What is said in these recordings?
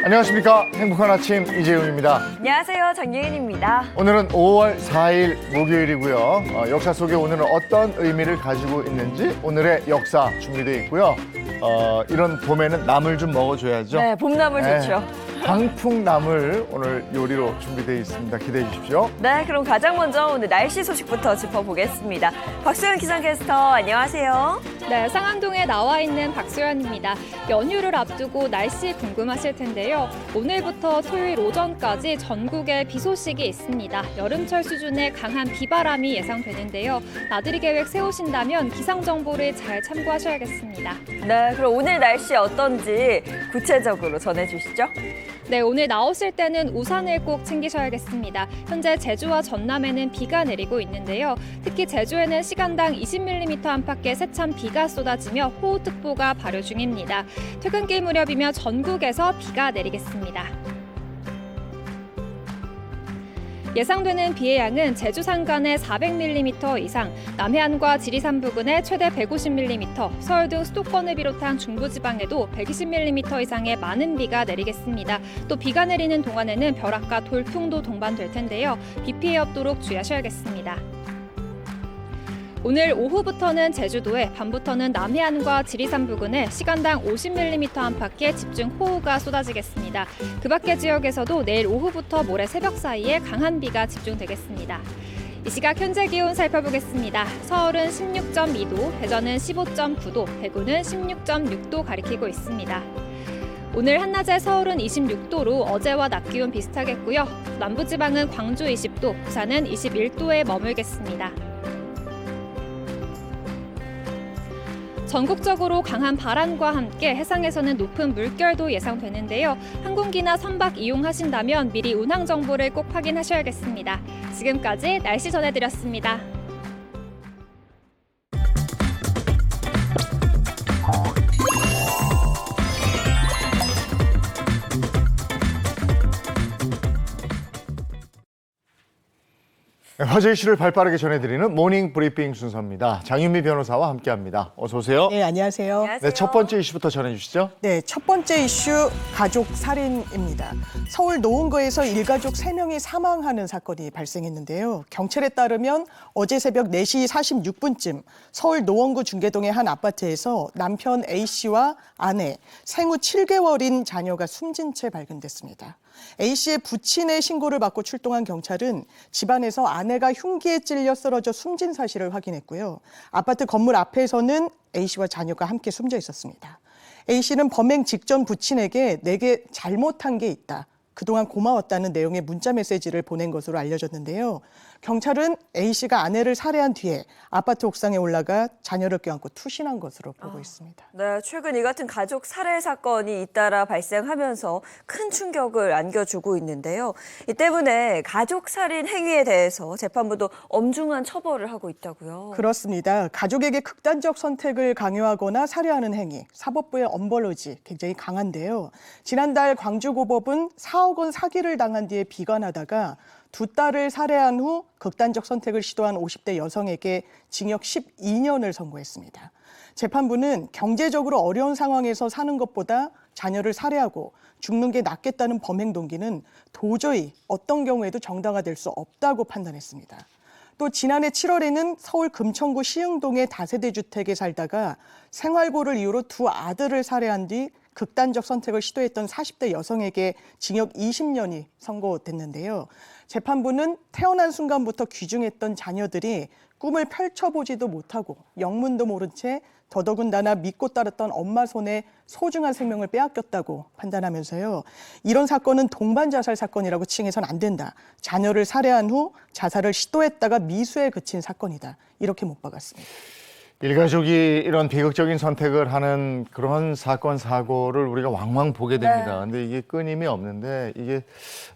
안녕하십니까. 행복한 아침 이재용입니다. 안녕하세요. 정예은입니다. 오늘은 5월 4일 목요일이고요. 역사 속에 오늘은 어떤 의미를 가지고 있는지 오늘의 역사 준비되어 있고요. 이런 봄에는 나물 좀 먹어줘야죠. 네, 봄나물 네. 좋죠. 광풍나물 오늘 요리로 준비되어 있습니다. 기대해 주십시오. 네, 그럼 가장 먼저 오늘 날씨 소식부터 짚어보겠습니다. 박소연 기상캐스터, 안녕하세요. 네, 상암동에 나와 있는 박소연입니다. 연휴를 앞두고 날씨 궁금하실 텐데요. 오늘부터 토요일 오전까지 전국에 비 소식이 있습니다. 여름철 수준의 강한 비바람이 예상되는데요. 나들이 계획 세우신다면 기상 정보를 잘 참고하셔야겠습니다. 네, 그럼 오늘 날씨 어떤지 구체적으로 전해주시죠. 네, 오늘 나오실 때는 우산을 꼭 챙기셔야겠습니다. 현재 제주와 전남에는 비가 내리고 있는데요. 특히 제주에는 시간당 20mm 안팎의 세찬 비가 쏟아지며 호우특보가 발효 중입니다. 퇴근길 무렵이면 전국에서 비가 내리겠습니다. 예상되는 비의 양은 제주 산간에 400mm 이상, 남해안과 지리산 부근에 최대 150mm, 서울 등 수도권을 비롯한 중부지방에도 120mm 이상의 많은 비가 내리겠습니다. 또 비가 내리는 동안에는 벼락과 돌풍도 동반될 텐데요. 비 피해 없도록 주의하셔야겠습니다. 오늘 오후부터는 제주도에, 밤부터는 남해안과 지리산 부근에 시간당 50mm 안팎의 집중 호우가 쏟아지겠습니다. 그 밖의 지역에서도 내일 오후부터 모레 새벽 사이에 강한 비가 집중되겠습니다. 이 시각 현재 기온 살펴보겠습니다. 서울은 16.2도, 대전은 15.9도, 대구는 16.6도 가리키고 있습니다. 오늘 한낮에 서울은 26도로 어제와 낮 기온 비슷하겠고요. 남부지방은 광주 20도, 부산은 21도에 머물겠습니다. 전국적으로 강한 바람과 함께 해상에서는 높은 물결도 예상되는데요. 항공기나 선박 이용하신다면 미리 운항 정보를 꼭 확인하셔야겠습니다. 지금까지 날씨 전해드렸습니다. 화제 이슈를 발빠르게 전해드리는 모닝 브리핑 순서입니다. 장윤미 변호사와 함께합니다. 어서 오세요. 네, 안녕하세요. 안녕하세요. 네, 첫 번째 이슈부터 전해주시죠. 네, 첫 번째 이슈 가족 살인입니다. 서울 노원구에서 일가족 3명이 사망하는 사건이 발생했는데요. 경찰에 따르면 어제 새벽 4시 46분쯤 서울 노원구 중계동의 한 아파트에서 남편 A씨와 아내, 생후 7개월인 자녀가 숨진 채 발견됐습니다. A씨의 부친의 신고를 받고 출동한 경찰은 집안에서 아내가 흉기에 찔려 쓰러져 숨진 사실을 확인했고요. 아파트 건물 앞에서는 A씨와 자녀가 함께 숨져 있었습니다. A씨는 범행 직전 부친에게 내게 잘못한 게 있다. 그동안 고마웠다는 내용의 문자 메시지를 보낸 것으로 알려졌는데요. 경찰은 A씨가 아내를 살해한 뒤에 아파트 옥상에 올라가 자녀를 껴안고 투신한 것으로 보고 있습니다. 네, 최근 이 같은 가족 살해 사건이 잇따라 발생하면서 큰 충격을 안겨주고 있는데요. 이 때문에 가족 살인 행위에 대해서 재판부도 엄중한 처벌을 하고 있다고요. 그렇습니다. 가족에게 극단적 선택을 강요하거나 살해하는 행위, 사법부의 엄벌 의지 굉장히 강한데요. 지난달 광주고법은 4억 원 사기를 당한 뒤에 비관하다가 두 딸을 살해한 후 극단적 선택을 시도한 50대 여성에게 징역 12년을 선고했습니다. 재판부는 경제적으로 어려운 상황에서 사는 것보다 자녀를 살해하고 죽는 게 낫겠다는 범행 동기는 도저히 어떤 경우에도 정당화될 수 없다고 판단했습니다. 또 지난해 7월에는 서울 금천구 시흥동의 다세대 주택에 살다가 생활고를 이유로 두 아들을 살해한 뒤 극단적 선택을 시도했던 40대 여성에게 징역 20년이 선고됐는데요. 재판부는 태어난 순간부터 귀중했던 자녀들이 꿈을 펼쳐보지도 못하고 영문도 모른 채 더더군다나 믿고 따랐던 엄마 손에 소중한 생명을 빼앗겼다고 판단하면서요. 이런 사건은 동반 자살 사건이라고 칭해서는 안 된다. 자녀를 살해한 후 자살을 시도했다가 미수에 그친 사건이다. 이렇게 못 박았습니다. 일가족이 이런 비극적인 선택을 하는 그런 사건, 사고를 우리가 왕왕 보게 됩니다. 근데 이게 끊임이 없는데 이게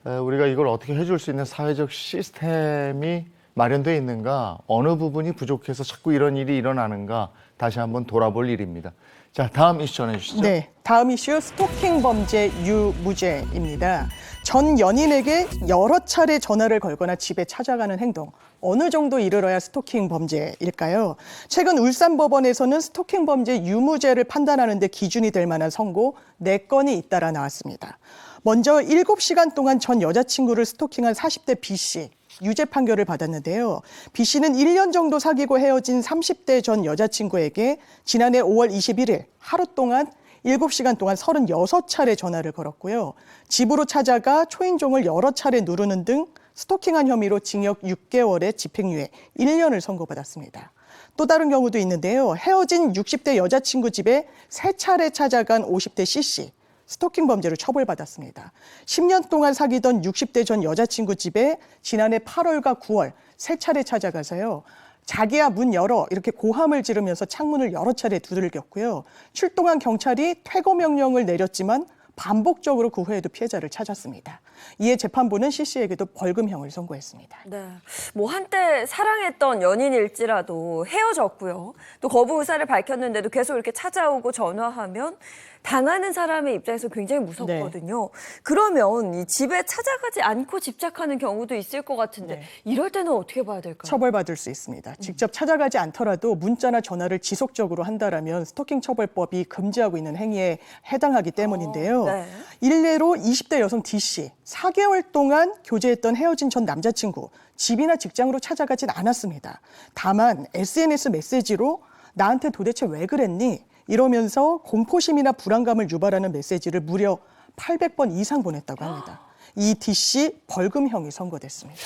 우리가 이걸 어떻게 해줄 수 있는 사회적 시스템이 마련되어 있는가, 어느 부분이 부족해서 자꾸 이런 일이 일어나는가 다시 한번 돌아볼 일입니다. 자, 다음 이슈 전해주시죠. 네, 다음 이슈 스토킹 범죄 유무죄입니다. 전 연인에게 여러 차례 전화를 걸거나 집에 찾아가는 행동. 어느 정도 이르러야 스토킹 범죄일까요? 최근 울산법원에서는 스토킹 범죄 유무죄를 판단하는 데 기준이 될 만한 선고 4건이 잇따라 나왔습니다. 먼저 7시간 동안 전 여자친구를 스토킹한 40대 B씨. 유죄 판결을 받았는데요. B씨는 1년 정도 사귀고 헤어진 30대 전 여자친구에게 지난해 5월 21일 하루 동안 7시간 동안 36차례 전화를 걸었고요. 집으로 찾아가 초인종을 여러 차례 누르는 등 스토킹한 혐의로 징역 6개월에 집행유예 1년을 선고받았습니다. 또 다른 경우도 있는데요. 헤어진 60대 여자친구 집에 3차례 찾아간 50대 C씨. 스토킹 범죄로 처벌받았습니다. 10년 동안 사귀던 60대 전 여자친구 집에 지난해 8월과 9월 3차례 찾아가서요. 자기야 문 열어 이렇게 고함을 지르면서 창문을 여러 차례 두들겼고요. 출동한 경찰이 퇴거 명령을 내렸지만 반복적으로 그 후에도 피해자를 찾았습니다. 이에 재판부는 C씨에게도 벌금형을 선고했습니다. 네, 뭐 한때 사랑했던 연인일지라도 헤어졌고요. 또 거부 의사를 밝혔는데도 계속 이렇게 찾아오고 전화하면 당하는 사람의 입장에서 굉장히 무섭거든요. 그러면 이 집에 찾아가지 않고 집착하는 경우도 있을 것 같은데 이럴 때는 어떻게 봐야 될까요? 처벌받을 수 있습니다. 직접 찾아가지 않더라도 문자나 전화를 지속적으로 한다라면 스토킹 처벌법이 금지하고 있는 행위에 해당하기 때문인데요. 네. 일례로 20대 여성 D씨, 4개월 동안 교제했던 헤어진 전 남자친구, 집이나 직장으로 찾아가진 않았습니다. 다만 SNS 메시지로 나한테 도대체 왜 그랬니? 이러면서 공포심이나 불안감을 유발하는 메시지를 무려 800번 이상 보냈다고 합니다. 이 D씨 벌금형이 선고됐습니다.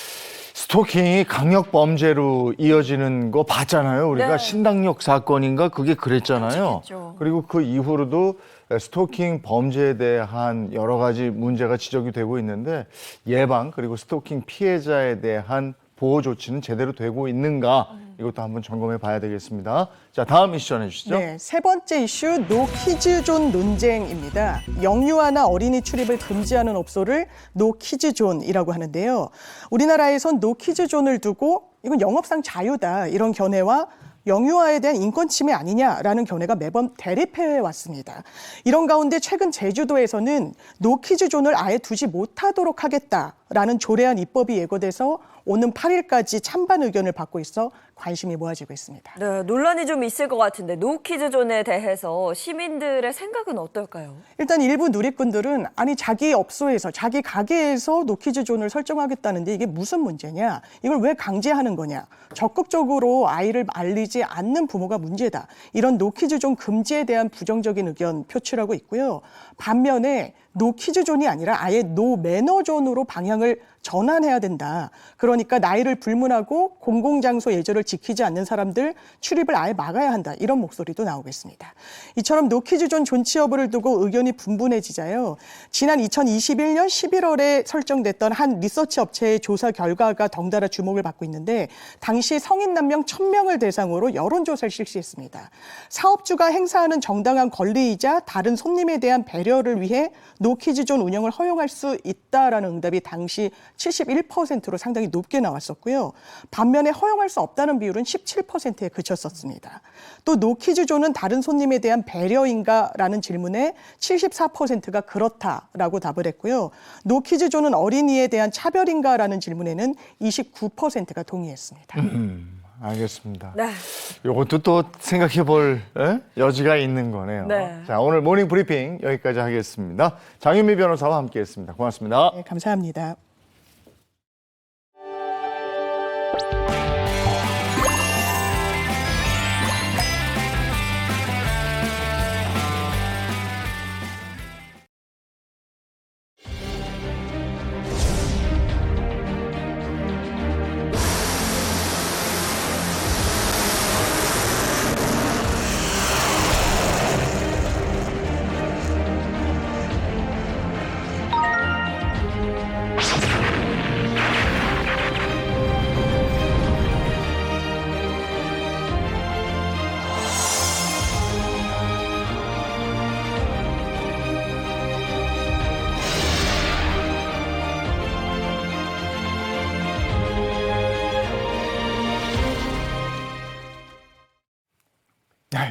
스토킹이 강력 범죄로 이어지는 거 봤잖아요. 우리가 네. 신당역 사건인가 그게 그랬잖아요. 끔찍했죠. 그리고 그 이후로도 스토킹 범죄에 대한 여러 가지 문제가 지적이 되고 있는데 예방 그리고 스토킹 피해자에 대한 보호 조치는 제대로 되고 있는가 이것도 한번 점검해 봐야 되겠습니다. 자, 다음 이슈 전해주시죠. 네, 세 번째 이슈 노 키즈존 논쟁입니다. 영유아나 어린이 출입을 금지하는 업소를 노 키즈존이라고 하는데요. 우리나라에선 노 키즈존을 두고 이건 영업상 자유다 이런 견해와 영유아에 대한 인권 침해 아니냐라는 견해가 매번 대립해 왔습니다. 이런 가운데 최근 제주도에서는 노 키즈존을 아예 두지 못하도록 하겠다라는 조례안 입법이 예고돼서 오는 8일까지 찬반 의견을 받고 있어 관심이 모아지고 있습니다. 네, 논란이 좀 있을 것 같은데 노키즈존에 대해서 시민들의 생각은 어떨까요? 일단 일부 누리꾼들은 아니 자기 업소에서 자기 가게에서 노키즈존을 설정하겠다는데 이게 무슨 문제냐? 이걸 왜 강제하는 거냐? 적극적으로 아이를 알리지 않는 부모가 문제다. 이런 노키즈존 금지에 대한 부정적인 의견 표출하고 있고요. 반면에 노키즈존이 아니라 아예 노매너존으로 방향을 전환해야 된다. 그러니까 나이를 불문하고 공공장소 예절을 지키지 않는 사람들 출입을 아예 막아야 한다. 이런 목소리도 나오고 있습니다. 이처럼 노키즈존 존치 여부를 두고 의견이 분분해지자요. 지난 2021년 11월에 설정됐던 한 리서치 업체의 조사 결과가 덩달아 주목을 받고 있는데 당시 성인 남녀 1,000명을 대상으로 여론조사를 실시했습니다. 사업주가 행사하는 정당한 권리이자 다른 손님에 대한 배려를 위해 노키즈존 운영을 허용할 수 있다라는 응답이 당시 71%로 상당히 높게 나왔었고요. 반면에 허용할 수 없다는 비율은 17%에 그쳤었습니다. 또 노키즈존은 다른 손님에 대한 배려인가라는 질문에 74%가 그렇다라고 답을 했고요. 노키즈존은 어린이에 대한 차별인가라는 질문에는 29%가 동의했습니다. 알겠습니다. 네. 이것도 또 생각해 볼 여지가 있는 거네요. 네. 자, 오늘 모닝 브리핑 여기까지 하겠습니다. 장윤미 변호사와 함께했습니다. 고맙습니다. 네, 감사합니다.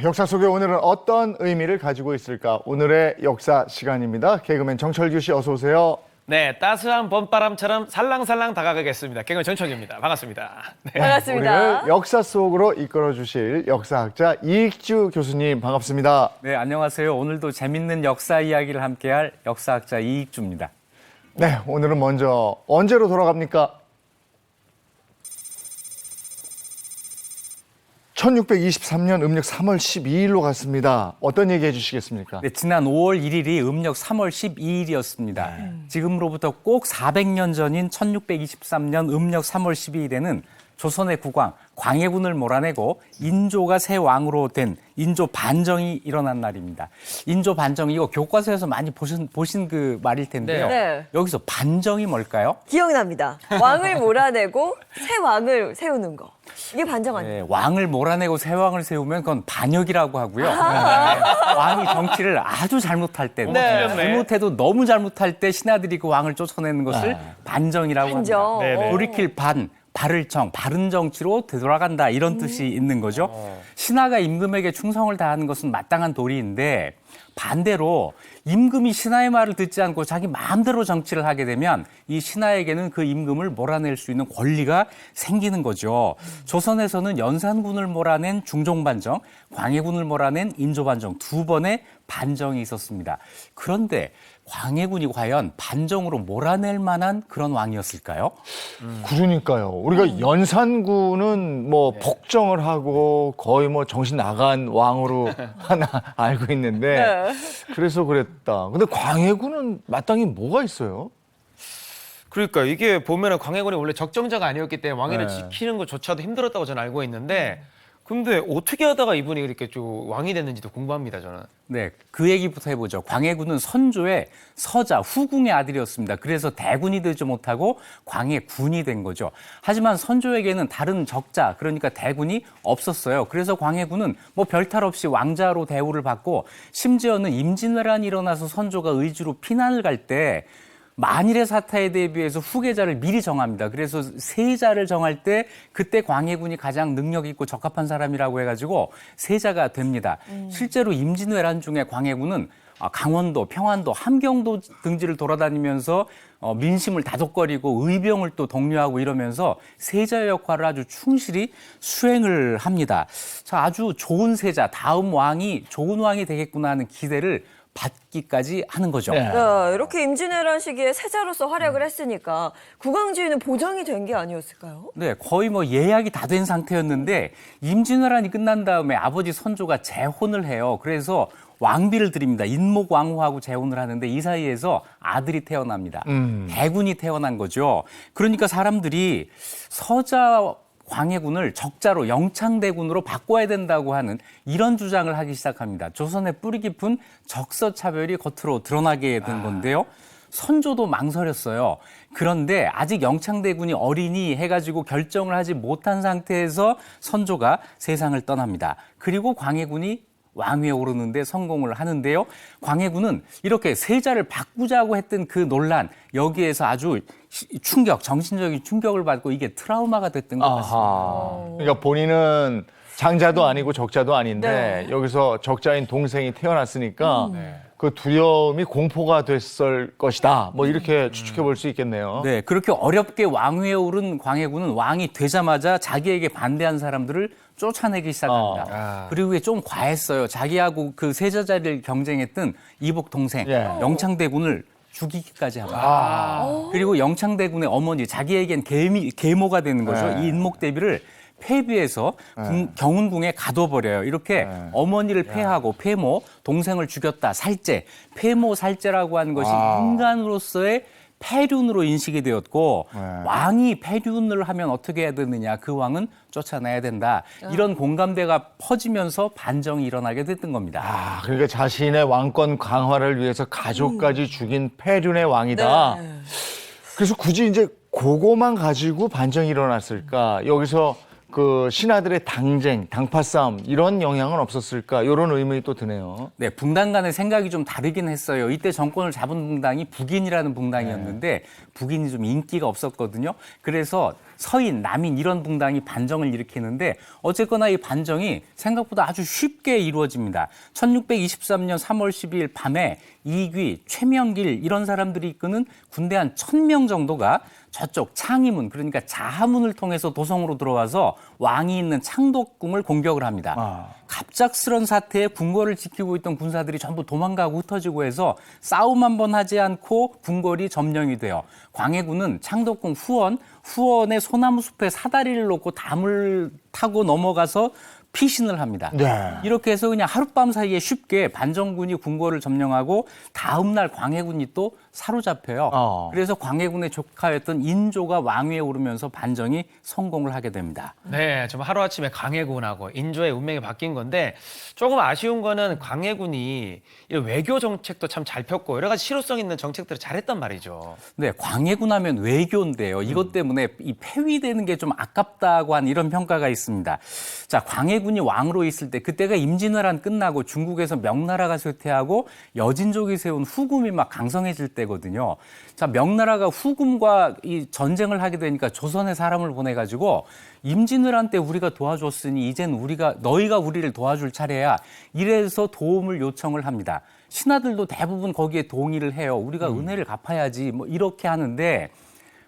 역사 속에 오늘은 어떤 의미를 가지고 있을까? 오늘의 역사 시간입니다. 개그맨 정철규 씨 어서 오세요. 네, 따스한 봄바람처럼 살랑살랑 다가가겠습니다. 개그맨 정철규입니다. 반갑습니다. 네. 반갑습니다. 우리를 역사 속으로 이끌어 주실 역사학자 이익주 교수님 반갑습니다. 네, 안녕하세요. 오늘도 재밌는 역사 이야기를 함께할 역사학자 이익주입니다. 네, 오늘은 먼저 언제로 돌아갑니까? 1623년 음력 3월 12일로 갔습니다. 어떤 얘기 해주시겠습니까? 네, 지난 5월 1일이 음력 3월 12일이었습니다. 지금으로부터 꼭 400년 전인 1623년 음력 3월 12일에는 조선의 국왕 광해군을 몰아내고 인조가 새 왕으로 된 인조 반정이 일어난 날입니다. 인조 반정 이거 교과서에서 많이 보신 그 말일 텐데요. 네. 여기서 반정이 뭘까요? 기억납니다. 왕을 몰아내고 새 왕을 세우는 거. 이게 반정 아니에요? 네, 왕을 몰아내고 새 왕을 세우면 그건 반역이라고 하고요. 네, 왕이 정치를 아주 잘못할 때, 네. 잘못해도 너무 잘못할 때 신하들이 그 왕을 쫓아내는 것을 반정이라고 반정. 합니다. 네네. 돌이킬 반, 바를 정, 바른 정치로 되돌아간다 이런 뜻이 있는 거죠. 신하가 임금에게 충성을 다하는 것은 마땅한 도리인데 반대로 임금이 신하의 말을 듣지 않고 자기 마음대로 정치를 하게 되면 이 신하에게는 그 임금을 몰아낼 수 있는 권리가 생기는 거죠. 조선에서는 연산군을 몰아낸 중종반정, 광해군을 몰아낸 인조반정 두 번의 반정이 있었습니다. 그런데 광해군이 과연 반정으로 몰아낼 만한 그런 왕이었을까요? 그러니까요. 우리가 연산군은 뭐 폭정을 하고 거의 뭐 정신 나간 왕으로 하나 알고 있는데 그래서 그랬다. 근데 광해군은 마땅히 뭐가 있어요? 그러니까 이게 보면은 광해군이 원래 적정자가 아니었기 때문에 왕위를 네. 지키는 것조차도 힘들었다고 저는 알고 있는데 근데 어떻게 하다가 이분이 이렇게 좀 왕이 됐는지도 궁금합니다, 저는. 네, 그 얘기부터 해보죠. 광해군은 선조의 서자, 후궁의 아들이었습니다. 그래서 대군이 되지 못하고 광해군이 된 거죠. 하지만 선조에게는 다른 적자, 그러니까 대군이 없었어요. 그래서 광해군은 뭐 별탈 없이 왕자로 대우를 받고 심지어는 임진왜란이 일어나서 선조가 의주로 피난을 갈 때 만일의 사태에 대비해서 후계자를 미리 정합니다. 그래서 세자를 정할 때 그때 광해군이 가장 능력 있고 적합한 사람이라고 해가지고 세자가 됩니다. 실제로 임진왜란 중에 광해군은 강원도, 평안도, 함경도 등지를 돌아다니면서 민심을 다독거리고 의병을 또 독려하고 이러면서 세자의 역할을 아주 충실히 수행을 합니다. 자, 아주 좋은 세자, 다음 왕이 좋은 왕이 되겠구나 하는 기대를 받기까지 하는 거죠. 네. 이렇게 임진왜란 시기에 세자로서 활약을 했으니까 국왕지위는 보장이 된 게 아니었을까요? 네, 거의 뭐 예약이 다 된 상태였는데 임진왜란이 끝난 다음에 아버지 선조가 재혼을 해요. 그래서 왕비를 드립니다. 인목왕후하고 재혼을 하는데 이 사이에서 아들이 태어납니다. 대군이 태어난 거죠. 그러니까 사람들이 서자 광해군을 적자로 영창대군으로 바꿔야 된다고 하는 이런 주장을 하기 시작합니다. 조선의 뿌리 깊은 적서차별이 겉으로 드러나게 된 건데요. 선조도 망설였어요. 그런데 아직 영창대군이 어리니 해가지고 결정을 하지 못한 상태에서 선조가 세상을 떠납니다. 그리고 광해군이 왕위에 오르는데 성공을 하는데요. 광해군은 이렇게 세자를 바꾸자고 했던 그 논란, 여기에서 아주 충격, 정신적인 충격을 받고 이게 트라우마가 됐던 것 같습니다. 아하. 그러니까 본인은 장자도 아니고 적자도 아닌데 여기서 적자인 동생이 태어났으니까 그 두려움이 공포가 됐을 것이다. 뭐 이렇게 추측해 볼 수 있겠네요. 네, 그렇게 어렵게 왕위에 오른 광해군은 왕이 되자마자 자기에게 반대한 사람들을 쫓아내기 시작합니다. 그리고 그게 좀 과했어요. 자기하고 그 세자 자리를 경쟁했던 이복 동생 예. 영창대군을 죽이기까지 합니다. 그리고 영창대군의 어머니, 자기에겐 계모가 되는 거죠. 이 인목대비를 폐비해서 경운궁에 가둬버려요. 이렇게 어머니를 폐하고 폐모, 동생을 죽였다, 살제, 폐모 살제라고 하는 것이 인간으로서의 폐륜으로 인식이 되었고 왕이 폐륜을 하면 어떻게 해야 되느냐, 그 왕은 쫓아내야 된다. 이런 공감대가 퍼지면서 반정이 일어나게 됐던 겁니다. 아, 그러니까 자신의 왕권 강화를 위해서 가족까지 죽인 폐륜의 왕이다. 그래서 굳이 이제 그거만 가지고 반정이 일어났을까? 여기서 그 신하들의 당쟁, 당파 싸움 이런 영향은 없었을까? 이런 의문이 또 드네요. 네, 붕당 간의 생각이 좀 다르긴 했어요. 이때 정권을 잡은 붕당이 북인이라는 붕당이었는데 북인이 좀 인기가 없었거든요. 그래서 서인, 남인 이런 붕당이 반정을 일으키는데 어쨌거나 이 반정이 생각보다 아주 쉽게 이루어집니다. 1623년 3월 12일 밤에 이귀, 최명길 이런 사람들이 이끄는 군대 한 1000명 정도가 저쪽 창의문, 그러니까 자하문을 통해서 도성으로 들어와서 왕이 있는 창덕궁을 공격을 합니다. 갑작스런 사태에 궁궐을 지키고 있던 군사들이 전부 도망가고 흩어지고 해서 싸움 한 번 하지 않고 궁궐이 점령이 돼요. 광해군은 창덕궁 후원의 소나무 숲에 사다리를 놓고 담을 타고 넘어가서 피신을 합니다. 네. 이렇게 해서 그냥 하룻밤 사이에 쉽게 반정군이 궁궐을 점령하고 다음 날 광해군이 또 사로잡혀요. 그래서 광해군의 조카였던 인조가 왕위에 오르면서 반정이 성공을 하게 됩니다. 네, 좀 하루아침에 광해군하고 인조의 운명이 바뀐 건데 조금 아쉬운 거는 광해군이 이 외교 정책도 참 잘 폈고 여러 가지 실효성 있는 정책들을 잘했단 말이죠. 네, 광해군 하면 외교인데요. 이것 때문에 이 폐위되는 게 좀 아깝다고 한 이런 평가가 있습니다. 자, 광해군이 왕으로 있을 때 그때가 임진왜란 끝나고 중국에서 명나라가 쇠퇴하고 여진족이 세운 후금이 막 강성해질 때거든요. 자, 명나라가 후금과 이 전쟁을 하게 되니까 조선에 사람을 보내가지고 임진왜란 때 우리가 도와줬으니 이젠 너희가 우리를 도와줄 차례야. 이래서 도움을 요청을 합니다. 신하들도 대부분 거기에 동의를 해요. 우리가 은혜를 갚아야지 뭐 이렇게 하는데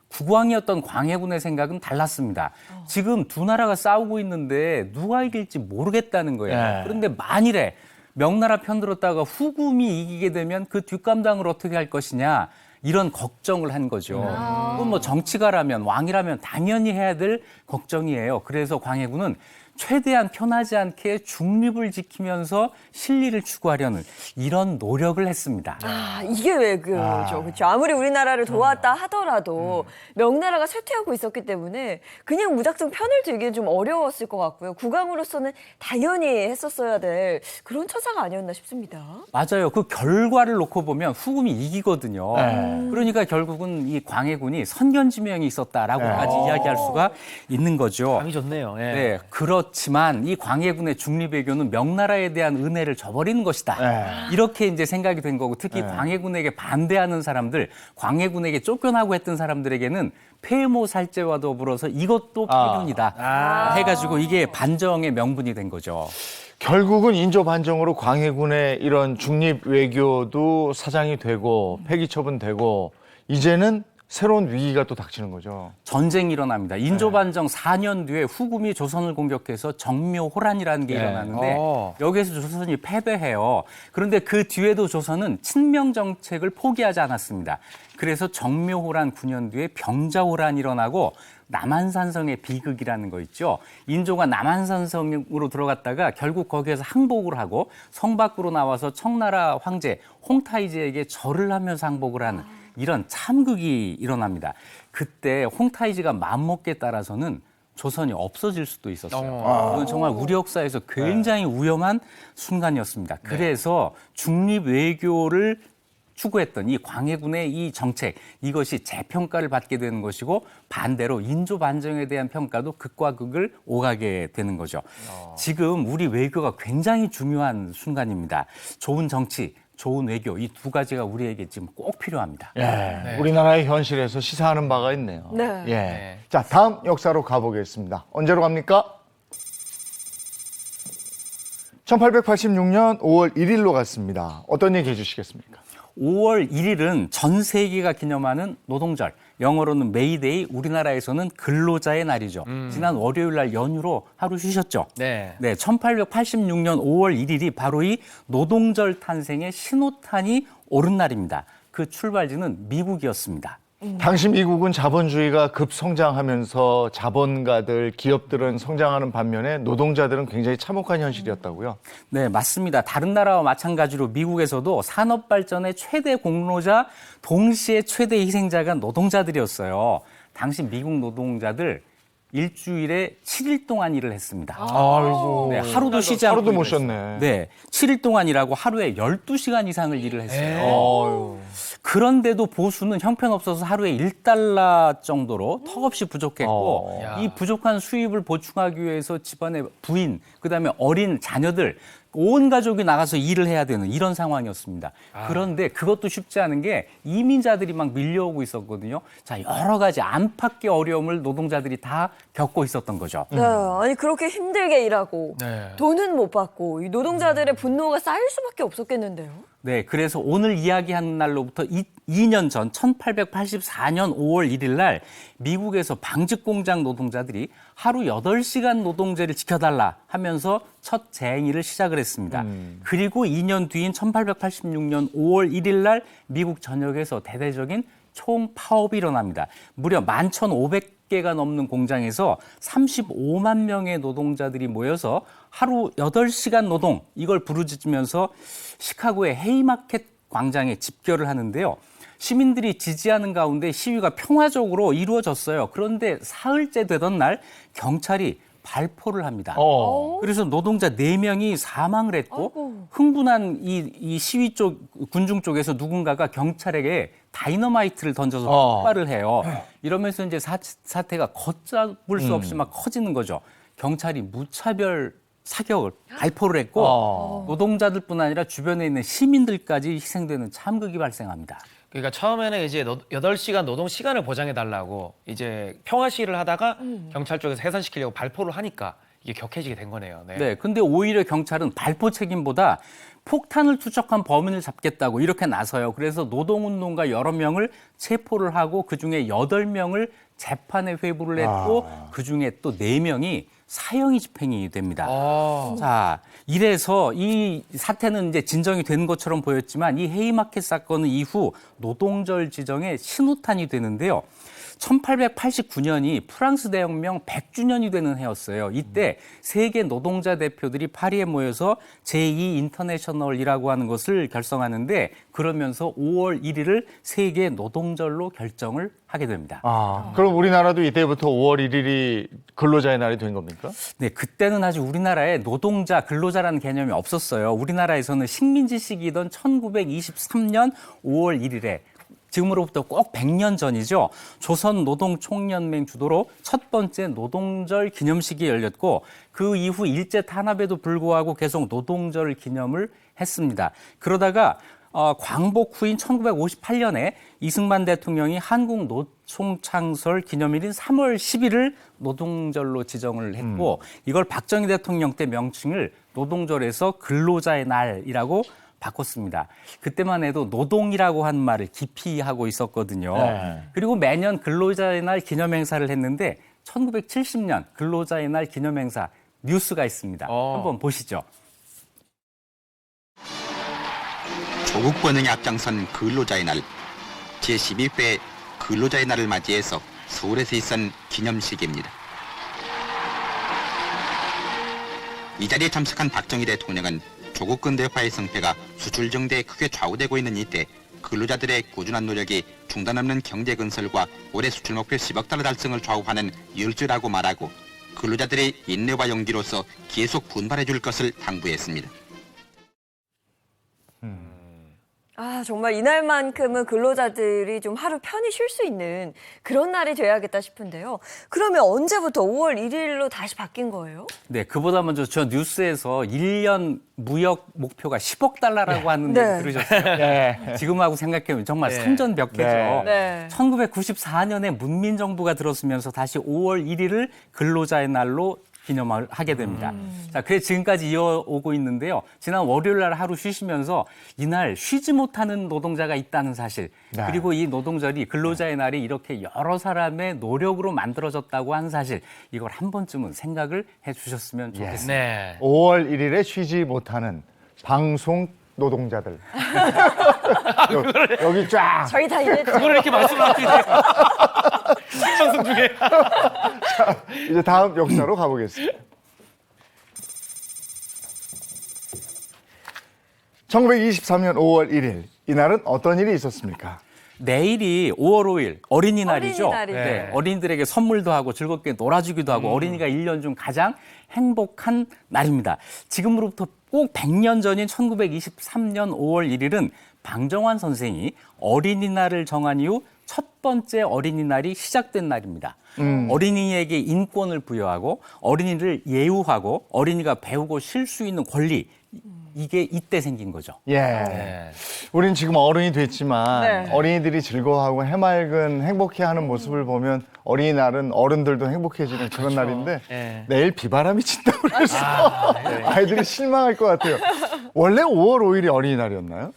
국왕이었던 광해군의 생각은 달랐습니다. 지금 두 나라가 싸우고 있는데 누가 이길지 모르겠다는 거예요. 네. 그런데 만일에 명나라 편들었다가 후금이 이기게 되면 그 뒷감당을 어떻게 할 것이냐 이런 걱정을 한 거죠. 그건 뭐 정치가라면 왕이라면 당연히 해야 될 걱정이에요. 그래서 광해군은 최대한 편하지 않게 중립을 지키면서 실리를 추구하려는 이런 노력을 했습니다. 아, 이게 외교죠. 그렇죠. 아무리 우리나라를 도왔다 하더라도 명나라가 쇠퇴하고 있었기 때문에 그냥 무작정 편을 들기는 좀 어려웠을 것 같고요. 국왕으로서는 당연히 했었어야 될 그런 처사가 아니었나 싶습니다. 맞아요. 그 결과를 놓고 보면 후금이 이기거든요. 네. 그러니까 결국은 이 광해군이 선견지명이 있었다라고까지 이야기할 수가 있는 거죠. 감이 좋네요. 예. 네, 그렇지만 이 광해군의 중립외교는 명나라에 대한 은혜를 저버리는 것이다. 이렇게 이제 생각이 된 거고 특히 광해군에게 반대하는 사람들, 광해군에게 쫓겨나고 했던 사람들에게는 폐모살제와 더불어서 이것도 패륜이다. 해가지고 이게 반정의 명분이 된 거죠. 결국은 인조 반정으로 광해군의 이런 중립 외교도 사장이 되고 폐기 처분되고 이제는 새로운 위기가 또 닥치는 거죠. 전쟁이 일어납니다. 인조반정 4년 뒤에 후금이 조선을 공격해서 정묘호란이라는 게 일어나는데 여기에서 조선이 패배해요. 그런데 그 뒤에도 조선은 친명 정책을 포기하지 않았습니다. 그래서 정묘호란 9년 뒤에 병자호란이 일어나고 남한산성의 비극이라는 거 있죠. 인조가 남한산성으로 들어갔다가 결국 거기에서 항복을 하고 성 밖으로 나와서 청나라 황제 홍타이지에게 절을 하면서 항복을 하는 이런 참극이 일어납니다. 그때 홍타이지가 맘먹기에 따라서는 조선이 없어질 수도 있었어요. 이건 정말 우리 역사에서 굉장히 위험한 순간이었습니다. 그래서 중립 외교를 추구했던 이 광해군의 이 정책, 이것이 재평가를 받게 되는 것이고 반대로 인조 반정에 대한 평가도 극과 극을 오가게 되는 거죠. 지금 우리 외교가 굉장히 중요한 순간입니다. 좋은 정치, 좋은 외교 이 두 가지가 우리에게 지금 꼭 필요합니다. 예, 우리나라의 현실에서 시사하는 바가 있네요. 네. 예. 자, 다음 역사로 가보겠습니다. 언제로 갑니까? 1886년 5월 1일로 갔습니다. 어떤 얘기 해주시겠습니까? 5월 1일은 전 세계가 기념하는 노동절, 영어로는 메이데이, 우리나라에서는 근로자의 날이죠. 지난 월요일 날 연휴로 하루 쉬셨죠? 네. 네, 1886년 5월 1일이 바로 이 노동절 탄생의 신호탄이 오른 날입니다. 그 출발지는 미국이었습니다. 당시 미국은 자본주의가 급성장하면서 자본가들, 기업들은 성장하는 반면에 노동자들은 굉장히 참혹한 현실이었다고요? 네, 맞습니다. 다른 나라와 마찬가지로 미국에서도 산업 발전의 최대 공로자, 동시에 최대 희생자가 노동자들이었어요. 당시 미국 노동자들 일주일에 7일 동안 일을 했습니다. 아이고. 네, 하루도 쉬지 않고 하루도 못 일을 했어요. 쉬었네. 네, 7일 동안 일하고 하루에 12시간 이상을 일을 했어요. 그런데도 보수는 형편없어서 하루에 1달러 정도로 턱없이 부족했고 야. 이 부족한 수입을 보충하기 위해서 집안의 부인, 그다음에 어린 자녀들 온 가족이 나가서 일을 해야 되는 이런 상황이었습니다. 그런데 그것도 쉽지 않은 게 이민자들이 막 밀려오고 있었거든요. 자, 여러 가지 안팎의 어려움을 노동자들이 다 겪고 있었던 거죠. 네, 아니 그렇게 힘들게 일하고 네. 돈은 못 받고 이 노동자들의 분노가 쌓일 수밖에 없었겠는데요. 네, 그래서 오늘 이야기하는 날로부터 2년 전 1884년 5월 1일 날 미국에서 방직 공장 노동자들이 하루 8시간 노동제를 지켜달라 하면서 첫 재행위를 시작을 했습니다. 그리고 2년 뒤인 1886년 5월 1일 날 미국 전역에서 대대적인 총파업이 일어납니다. 무려 11,500개가 넘는 공장에서 35만 명의 노동자들이 모여서 하루 8시간 노동 이걸 부르짖으면서 시카고의 헤이마켓 광장에 집결을 하는데요. 시민들이 지지하는 가운데 시위가 평화적으로 이루어졌어요. 그런데 사흘째 되던 날 경찰이 발포를 합니다. 그래서 노동자 4명이 사망을 했고 아이고. 흥분한 이 시위 쪽 군중 쪽에서 누군가가 경찰에게 다이너마이트를 던져서 폭발을 해요. 이러면서 이제 사태가 걷잡을 수 없이 막 커지는 거죠. 경찰이 무차별 사격을 발포를 했고 노동자들뿐 아니라 주변에 있는 시민들까지 희생되는 참극이 발생합니다. 그러니까 처음에는 이제 8시간 노동 시간을 보장해 달라고 이제 평화 시위를 하다가 경찰 쪽에서 해산시키려고 발포를 하니까 이게 격해지게 된 거네요. 네. 네, 근데 오히려 경찰은 발포 책임보다 폭탄을 투척한 범인을 잡겠다고 이렇게 나서요. 그래서 노동운동가 여러 명을 체포를 하고 그중에 8명을 재판에 회부를 했고 그중에 또 4명이 사형이 집행이 됩니다. 자, 이래서 이 사태는 이제 진정이 된 것처럼 보였지만 이 헤이마켓 사건은 이후 노동절 지정의 신호탄이 되는데요. 1889년이 프랑스 대혁명 100주년이 되는 해였어요. 이때 세계 노동자 대표들이 파리에 모여서 제2 인터내셔널이라고 하는 것을 결성하는데 그러면서 5월 1일을 세계 노동절로 결정을 하게 됩니다. 그럼 우리나라도 이때부터 5월 1일이 근로자의 날이 된 겁니까? 네, 그때는 아직 우리나라에 노동자, 근로자라는 개념이 없었어요. 우리나라에서는 식민지 시기이던 1923년 5월 1일에 지금으로부터 꼭 100년 전이죠. 조선노동총연맹 주도로 첫 번째 노동절 기념식이 열렸고 그 이후 일제 탄압에도 불구하고 계속 노동절 기념을 했습니다. 그러다가 광복 후인 1958년에 이승만 대통령이 한국 노총 창설 기념일인 3월 10일을 노동절로 지정을 했고 이걸 박정희 대통령 때 명칭을 노동절에서 근로자의 날이라고 바꿨습니다. 그때만 해도 노동이라고 한 말을 기피하고 있었거든요. 네. 그리고 매년 근로자의 날 기념행사를 했는데 1970년 근로자의 날 기념행사 뉴스가 있습니다. 한번 보시죠. 조국 번영에 앞장선 근로자의 날 제12회 근로자의 날을 맞이해서 서울에서 있은 기념식입니다. 이 자리에 참석한 박정희 대통령은 조국 근대화의 성패가 수출 정대에 크게 좌우되고 있는 이때 근로자들의 꾸준한 노력이 중단 없는 경제 건설과 올해 수출 목표 10억 달러 달성을 좌우하는 열쇠라고 말하고 근로자들의 인내와 용기로서 계속 분발해 줄 것을 당부했습니다. 정말 이날만큼은 근로자들이 좀 하루 편히 쉴 수 있는 그런 날이 돼야겠다 싶은데요. 그러면 언제부터 5월 1일로 다시 바뀐 거예요? 네, 그보다 먼저 저 뉴스에서 1년 무역 목표가 10억 달러라고 하는 네. 얘기 들으셨어요? 지금하고 생각해보면 정말 상전벽해죠. 네. 1994년에 문민정부가 들어서면서 다시 5월 1일을 근로자의 날로 기념을 하게 됩니다. 자, 그래서 지금까지 이어오고 있는데요. 지난 월요일 날 하루 쉬시면서 이날 쉬지 못하는 노동자가 있다는 사실, 네. 그리고 이 노동절이 근로자의 날이 이렇게 여러 사람의 노력으로 만들어졌다고 하는 사실, 이걸 한 번쯤은 생각을 해주셨으면 좋겠습니다. 네. 5월 1일에 쉬지 못하는 방송 노동자들. 여기 쫙. 저희 다 이랬죠. 그걸 이렇게 말씀하시게 돼요. 방송 중에. 이제 다음 역사로 가보겠습니다. 1923년 5월 1일, 이날은 어떤 일이 있었습니까? 내일이 5월 5일 어린이날이죠. 어린이날이죠. 네, 어린이들에게 선물도 하고 즐겁게 놀아주기도 하고 어린이가 1년 중 가장 행복한 날입니다. 지금으로부터 꼭 100년 전인 1923년 5월 1일은 방정환 선생이 어린이날을 정한 이후 첫 번째 어린이날이 시작된 날입니다. 어린이에게 인권을 부여하고 어린이를 예우하고 어린이가 배우고 쉴 수 있는 권리, 이게 이때 생긴 거죠. 예. 네. 우린 지금 어른이 됐지만 네. 어린이들이 즐거워하고 해맑은 행복해하는 모습을 보면 어린이날은 어른들도 행복해지는 그런 날인데 예. 내일 비바람이 친다고 그래서 아이들이 실망할 것 같아요. 원래 5월 5일이 어린이날이었나요?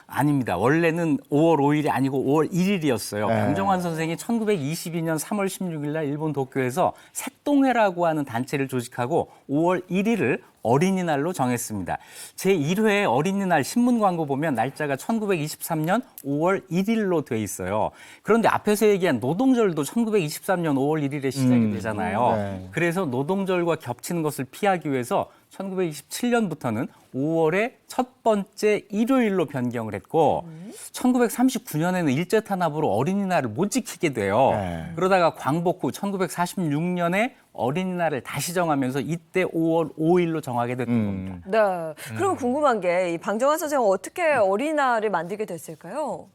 아닙니다. 원래는 5월 5일이 아니고 5월 1일이었어요. 네. 방정환 선생이 1922년 3월 16일 날 일본 도쿄에서 색동회라고 하는 단체를 조직하고 5월 1일을 어린이날로 정했습니다. 제1회 어린이날 신문 광고 보면 날짜가 1923년 5월 1일로 돼 있어요. 그런데 앞에서 얘기한 노동절도 1923년 5월 1일에 시작이 되잖아요. 네. 그래서 노동절과 겹치는 것을 피하기 위해서 1927년부터는 5월의 첫 번째 일요일로 변경을 했고 1939년에는 일제 탄압으로 어린이날을 못 지키게 돼요. 네. 그러다가 광복 후 1946년에 어린이날을 다시 정하면서 이때 5월 5일로 정하게 됐던 겁니다. 네. 그럼 궁금한 게 이 방정환 선생은 어떻게 어린이날을 만들게 됐을까요?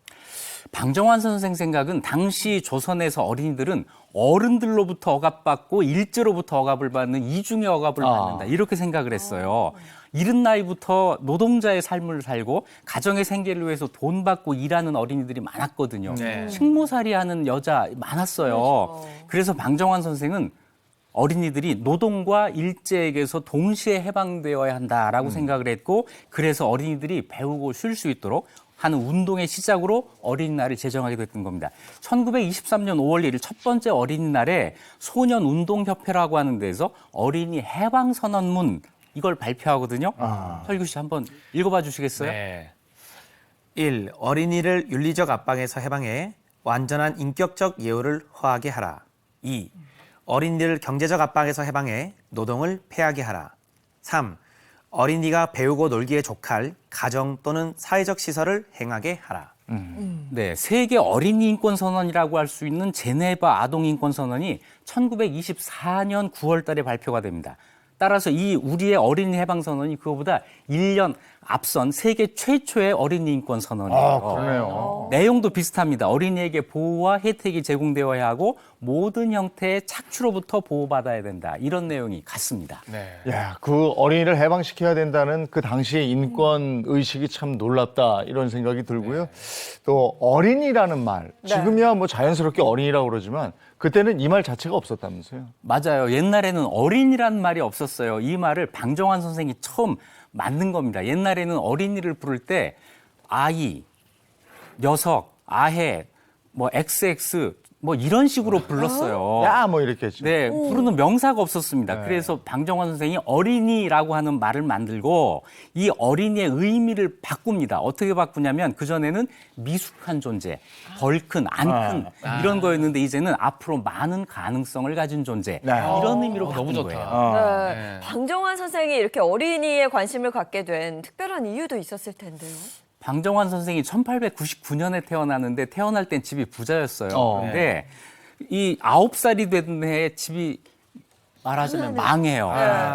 방정환 선생 생각은 당시 조선에서 어린이들은 어른들로부터 억압받고 일제로부터 억압을 받는 이중의 억압을 받는다. 이렇게 생각을 했어요. 이른 나이부터 노동자의 삶을 살고 가정의 생계를 위해서 돈 받고 일하는 어린이들이 많았거든요. 네. 식모살이하는 여자 많았어요. 그래서 방정환 선생은 어린이들이 노동과 일제에게서 동시에 해방되어야 한다라고 생각을 했고 그래서 어린이들이 배우고 쉴 수 있도록 하는 운동의 시작으로 어린이날을 제정하게 됐던 겁니다. 1923년 5월 1일 첫 번째 어린이날에 소년운동협회라고 하는 데서 어린이 해방선언문 이걸 발표하거든요. 설규 씨 한번 읽어봐 주시겠어요? 네. 1. 어린이를 윤리적 압박에서 해방해 완전한 인격적 예우를 허하게 하라. 2. 어린이를 경제적 압박에서 해방해 노동을 폐하게 하라. 3. 어린이가 배우고 놀기에 족할 가정 또는 사회적 시설을 행하게 하라. 네, 세계 어린이 인권 선언이라고 할 수 있는 제네바 아동 인권 선언이 1924년 9월 달에 발표가 됩니다. 따라서 이 우리의 어린이 해방 선언이 그거보다 1년 앞선 세계 최초의 어린이 인권 선언이에요. 그러네요. 내용도 비슷합니다. 어린이에게 보호와 혜택이 제공되어야 하고 모든 형태의 착취로부터 보호받아야 된다. 이런 내용이 같습니다. 네. 야, 그 어린이를 해방시켜야 된다는 그 당시의 인권 의식이 참 놀랍다 이런 생각이 들고요. 또 어린이라는 말, 지금이야 뭐 자연스럽게 어린이라고 그러지만 그때는 이 말 자체가 없었다면서요. 맞아요. 옛날에는 어린이란 말이 없었어요. 이 말을 방정환 선생이 처음 만든 겁니다. 옛날에는 어린이를 부를 때 아이, 녀석, 아해, 뭐 XX 뭐 이런 식으로 불렀어요. 야, 뭐 이렇게 했죠. 네, 부르는 명사가 없었습니다. 그래서 방정환 선생이 어린이라고 하는 말을 만들고 이 어린이의 의미를 바꿉니다. 어떻게 바꾸냐면 그전에는 미숙한 존재, 덜 큰, 안 큰 이런 거였는데 이제는 앞으로 많은 가능성을 가진 존재 이런 의미로 바꾼 너무 좋다. 거예요. 네. 방정환 선생이 이렇게 어린이에 관심을 갖게 된 특별한 이유도 있었을 텐데요. 방정환 선생이 1899년에 태어났는데 태어날 땐 집이 부자였어요. 근데 이 9살이 된 해에 집이 말하자면 망해요.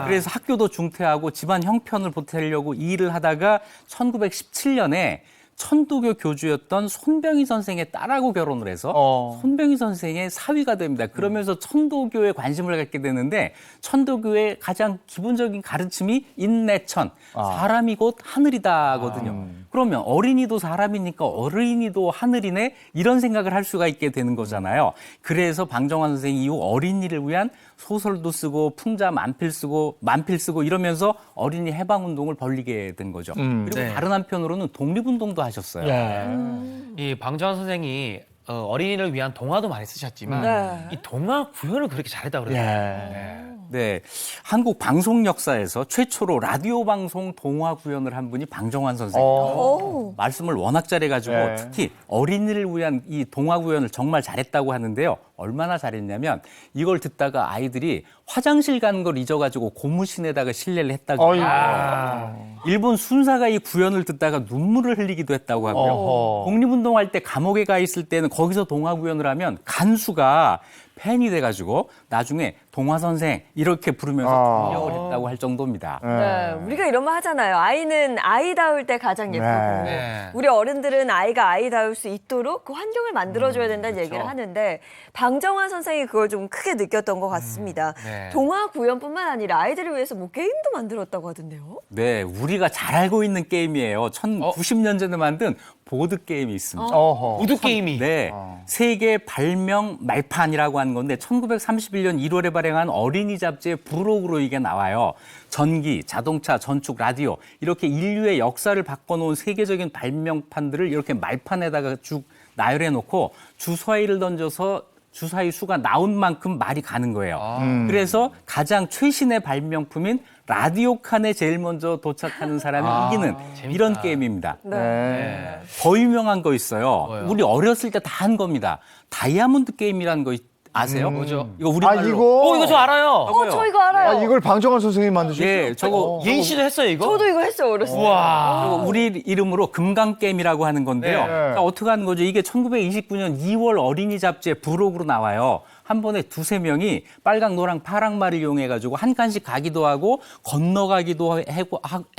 그래서 학교도 중퇴하고 집안 형편을 보태려고 일을 하다가 1917년에 천도교 교주였던 손병희 선생의 딸하고 결혼을 해서 손병희 선생의 사위가 됩니다. 그러면서 천도교에 관심을 갖게 되는데 천도교의 가장 기본적인 가르침이 인내천, 사람이 곧 하늘이다거든요. 그러면 어린이도 사람이니까 어린이도 하늘이네 이런 생각을 할 수가 있게 되는 거잖아요. 그래서 방정환 선생이 이후 어린이를 위한 소설도 쓰고 풍자 만필 쓰고 이러면서 어린이 해방운동을 벌리게 된 거죠. 그리고 네. 다른 한편으로는 독립운동도 하셨어요. 이 방정환 선생이 어린이를 위한 동화도 많이 쓰셨지만 이 동화 구현을 그렇게 잘했다고 그러더라고요. 네, 한국 방송 역사에서 최초로 라디오 방송 동화 구현을 한 분이 방정환 선생입니다. 말씀을 워낙 잘해가지고 특히 어린이를 위한 이 동화 구현을 정말 잘했다고 하는데요. 얼마나 잘했냐면 이걸 듣다가 아이들이 화장실 가는 걸 잊어가지고 고무신에다가 실례를 했다고 해요. 일본 순사가 이 구현을 듣다가 눈물을 흘리기도 했다고 하고요. 독립운동할 때 감옥에 가 있을 때는 거기서 동화 구현을 하면 간수가 팬이 돼가지고 나중에 동화 선생 이렇게 부르면서 번역을 했다고 할 정도입니다. 네, 우리가 이런 말 하잖아요. 아이는 아이다울 때 가장 예쁘고 네. 우리 어른들은 아이가 아이다울 수 있도록 그 환경을 만들어줘야 된다는 얘기를 하는데 방정환 선생이 그걸 좀 크게 느꼈던 것 같습니다. 네. 동화 구연뿐만 아니라 아이들을 위해서 뭐 게임도 만들었다고 하던데요. 네, 우리가 잘 알고 있는 게임이에요. 1990년 전에 만든 보드 게임이 있습니다. 어허. 우드 게임이. 네, 세계 발명 말판이라고 하는 건데 1931년 1월에 발행한 어린이 잡지의 부록으로 이게 나와요. 전기, 자동차, 전축, 라디오 이렇게 인류의 역사를 바꿔놓은 세계적인 발명판들을 이렇게 말판에다가 쭉 나열해 놓고 주사위를 던져서 주사위 수가 나온 만큼 말이 가는 거예요. 그래서 가장 최신의 발명품인 라디오 칸에 제일 먼저 도착하는 사람이 이기는 이런 게임입니다. 네. 더 유명한 거 있어요. 뭐요? 우리 어렸을 때 다 한 겁니다. 다이아몬드 게임이라는 거 아세요? 뭐죠? 이거 우리말로. 이거 저 알아요. 저 이거 알아요. 이걸 방정환 선생님이 만드셨어요? 예, 저거 예인 씨도 했어요, 이거? 저도 이거 했어요, 어렸을 때. 우와. 저거 우리 이름으로 금강 게임이라고 하는 건데요. 네. 자, 어떻게 하는 거죠? 이게 1929년 2월 어린이 잡지의 부록으로 나와요. 한 번에 두세 명이 빨강, 노랑, 파랑 말을 이용해가지고 한 칸씩 가기도 하고 건너가기도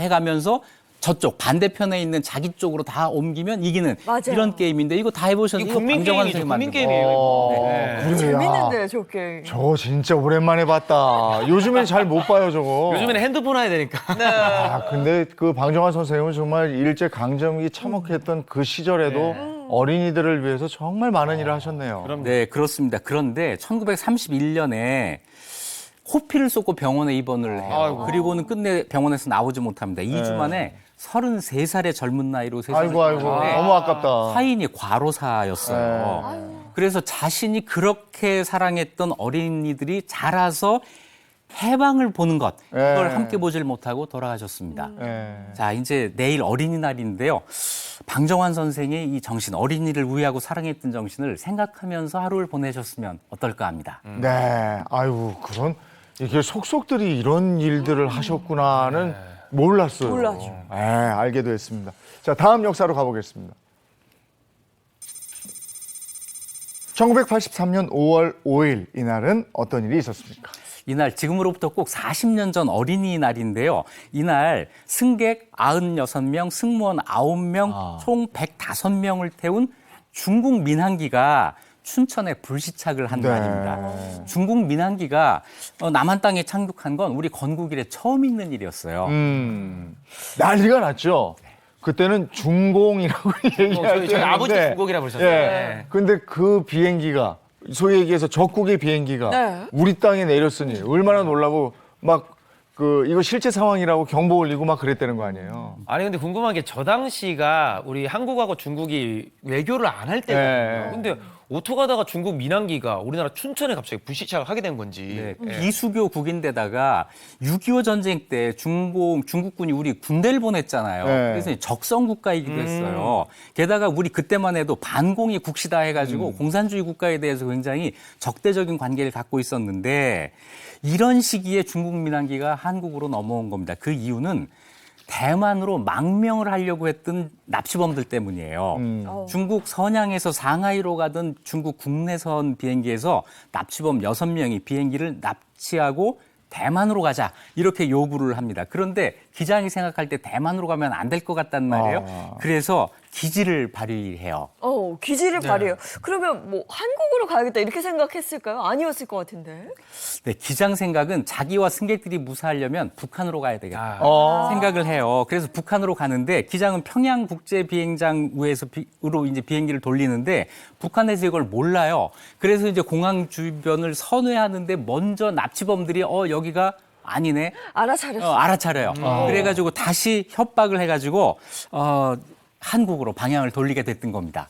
해가면서 저쪽 반대편에 있는 자기 쪽으로 다 옮기면 이기는 맞아요. 이런 게임인데 이거 다 해보셨나요? 이거 국민 방정환 게임이죠, 선생님 국민 만든 거. 게임이에요, 이거. 네. 네. 그래요? 재밌는데, 저 게임. 저 진짜 오랜만에 봤다. 요즘엔 잘 못 봐요, 저거. 요즘에는 핸드폰 해야 되니까. 아, 근데 그 방정환 선생님은 정말 일제 강점기 참혹했던 그 시절에도 어린이들을 위해서 정말 많은 일을 하셨네요. 네, 그렇습니다. 그런데 1931년에 호피를 쏟고 병원에 입원을 해요. 아이고. 그리고는 끝내 병원에서 나오지 못합니다. 2주 만에 33살의 젊은 나이로 세상을 아이고, 아이고. 떠났는데 너무 아깝다. 사인이 과로사였어요. 그래서 자신이 그렇게 사랑했던 어린이들이 자라서 해방을 보는 것, 이걸 네. 함께 보질 못하고 돌아가셨습니다. 네. 자, 이제 내일 어린이날인데요. 방정환 선생의 이 정신, 어린이를 우애하고 사랑했던 정신을 생각하면서 하루를 보내셨으면 어떨까 합니다. 네. 아유, 그런, 이게 속속들이 이런 일들을 하셨구나는 몰랐어요. 몰랐죠. 네, 알게 됐습니다. 자, 다음 역사로 가보겠습니다. 1983년 5월 5일, 이날은 어떤 일이 있었습니까? 이날 지금으로부터 꼭 40년 전 어린이날인데요. 이날 승객 96명, 승무원 9명, 총 105명을 태운 중국 민항기가 춘천에 불시착을 한 네. 날입니다. 중국 민항기가 남한 땅에 착륙한 건 우리 건국 이래 처음 있는 일이었어요. 난리가 났죠. 그때는 중공이라고 얘기할 저희 아버지 때였는데, 중공이라 부르셨어요. 예. 네. 근데 그 비행기가 소위 얘기해서 적국의 비행기가 네. 우리 땅에 내렸으니 얼마나 놀라고 막 그 이거 실제 상황이라고 경보 올리고 막 그랬다는 거 아니에요. 아니 근데 궁금한 게 저 당시가 우리 한국하고 중국이 외교를 안 할 때거든요. 네. 근데 오토 가다가 중국 민항기가 우리나라 춘천에 갑자기 불시착을 하게 된 건지. 네, 비수교국인데다가 6.25 전쟁 때 중국군이 우리 군대를 보냈잖아요. 네. 그래서 적성 국가이기도 했어요. 게다가 우리 그때만 해도 반공이 국시다 해가지고 공산주의 국가에 대해서 굉장히 적대적인 관계를 갖고 있었는데 이런 시기에 중국 민항기가 한국으로 넘어온 겁니다. 그 이유는 대만으로 망명을 하려고 했던 납치범들 때문이에요. 중국 선양에서 상하이로 가던 중국 국내선 비행기에서 납치범 6명이 비행기를 납치하고 대만으로 가자 이렇게 요구를 합니다. 그런데 기장이 생각할 때 대만으로 가면 안 될 것 같단 말이에요. 그래서 기지를 발휘해요. 기지를 발휘해요. 그러면 뭐 한국으로 가야겠다 이렇게 생각했을까요? 아니었을 것 같은데. 네, 기장 생각은 자기와 승객들이 무사하려면 북한으로 가야 되겠다 생각을 해요. 그래서 북한으로 가는데 기장은 평양 국제 비행장 우에서로 이제 비행기를 돌리는데 북한에서 이걸 몰라요. 그래서 이제 공항 주변을 선회하는데 먼저 납치범들이 여기가 아니네. 알아차렸어요. 알아차려요. 그래가지고 다시 협박을 해가지고 한국으로 방향을 돌리게 됐던 겁니다.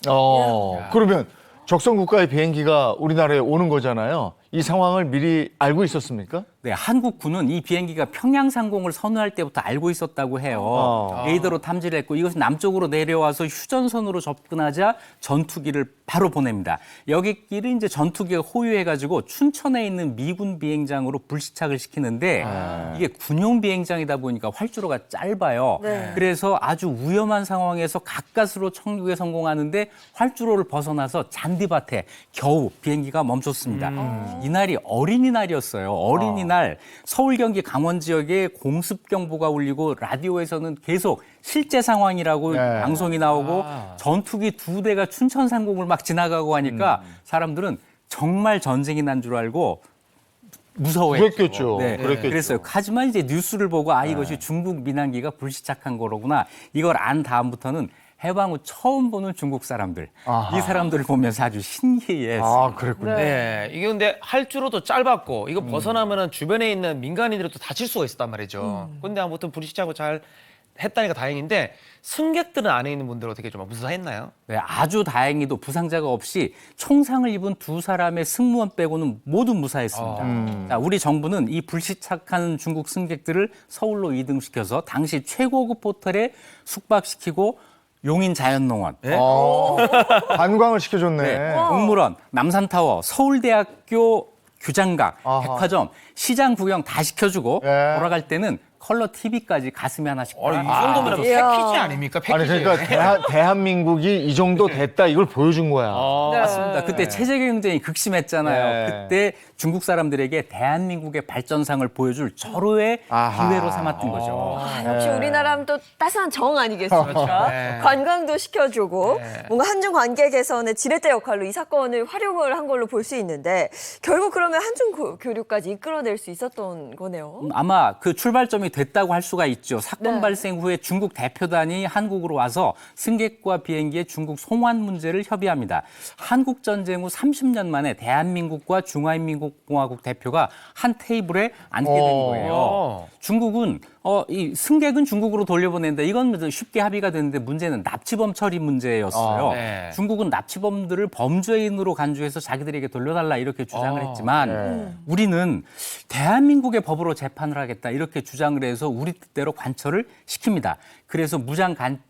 그러면 적성 국가의 비행기가 우리나라에 오는 거잖아요. 이 상황을 미리 알고 있었습니까? 네, 한국군은 이 비행기가 평양 상공을 선호할 때부터 알고 있었다고 해요. 레이더로 탐지를 했고 이것이 남쪽으로 내려와서 휴전선으로 접근하자 전투기를 바로 보냅니다. 여기끼리 이제 전투기가 호위해가지고 춘천에 있는 미군 비행장으로 불시착을 시키는데 이게 군용 비행장이다 보니까 활주로가 짧아요. 네. 그래서 아주 위험한 상황에서 가까스로 착륙에 성공하는데 활주로를 벗어나서 잔디밭에 겨우 비행기가 멈췄습니다. 이날이 어린이날이었어요. 어린이날 서울, 경기, 강원 지역에 공습경보가 울리고 라디오에서는 계속 실제 상황이라고 네. 방송이 나오고 전투기 2대가 춘천 상공을 막 지나가고 하니까 사람들은 정말 전쟁이 난 줄 알고 무서워했죠. 그랬겠죠. 네, 그랬겠죠. 그랬어요. 하지만 이제 뉴스를 보고 이것이 중국 민항기가 불시착한 거로구나. 이걸 안 다음부터는 해방 후 처음 보는 중국 사람들. 아하. 이 사람들을 보면서 아주 신기해했어요. 아, 그랬군요. 네, 이게 근데 활주로도 짧았고 이거 벗어나면은 주변에 있는 민간인들이 또 다칠 수가 있었단 말이죠. 근데 아무튼 불시착하고 잘 했다니까 다행인데 승객들은 안에 있는 분들 어떻게 좀 무사했나요? 네, 아주 다행히도 부상자가 없이 총상을 입은 2사람의 승무원 빼고는 모두 무사했습니다. 자, 우리 정부는 이 불시착한 중국 승객들을 서울로 이동시켜서 당시 최고급 호텔에 숙박시키고 용인 자연농원, 관광을 시켜줬네. 네, 동물원, 남산타워, 서울대학교 규장각, 아하. 백화점, 시장 구경 다 시켜주고 예. 돌아갈 때는 컬러 TV까지 가슴에 하나씩. 이 정도면 패키지 아닙니까? 패키지. 아니 그러니까 대한민국이 이 정도 됐다 이걸 보여준 거야. 맞습니다. 그때 체제 경쟁이 극심했잖아요. 네. 그때 중국 사람들에게 대한민국의 발전상을 보여줄 절호의 아하. 기회로 삼았던 거죠. 역시 우리나라는 또 따스한 정 아니겠습니까? 네. 관광도 시켜주고 뭔가 한중 관계 개선의 지렛대 역할로 이 사건을 활용을 한 걸로 볼 수 있는데 결국 그러면 한중 교류까지 이끌어낼 수 있었던 거네요. 아마 그 출발점이 됐다고 할 수가 있죠. 사건 네. 발생 후에 중국 대표단이 한국으로 와서 승객과 비행기의 중국 송환 문제를 협의합니다. 한국 전쟁 후 30년 만에 대한민국과 중화인민국공화국 대표가 한 테이블에 앉게 된 거예요. 중국은 이 승객은 중국으로 돌려보낸다. 이건 쉽게 합의가 됐는데 문제는 납치범 처리 문제였어요. 네. 중국은 납치범들을 범죄인으로 간주해서 자기들에게 돌려달라 이렇게 주장을 했지만 우리는 대한민국의 법으로 재판을 하겠다 이렇게 주장을 해서 우리 뜻대로 관철을 시킵니다. 그래서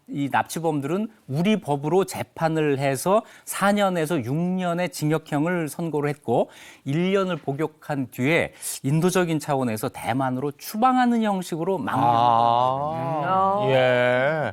이 납치범들은 우리 법으로 재판을 해서 4년에서 6년의 징역형을 선고를 했고 1년을 복역한 뒤에 인도적인 차원에서 대만으로 추방하는 형식으로 마무리합니다. 예.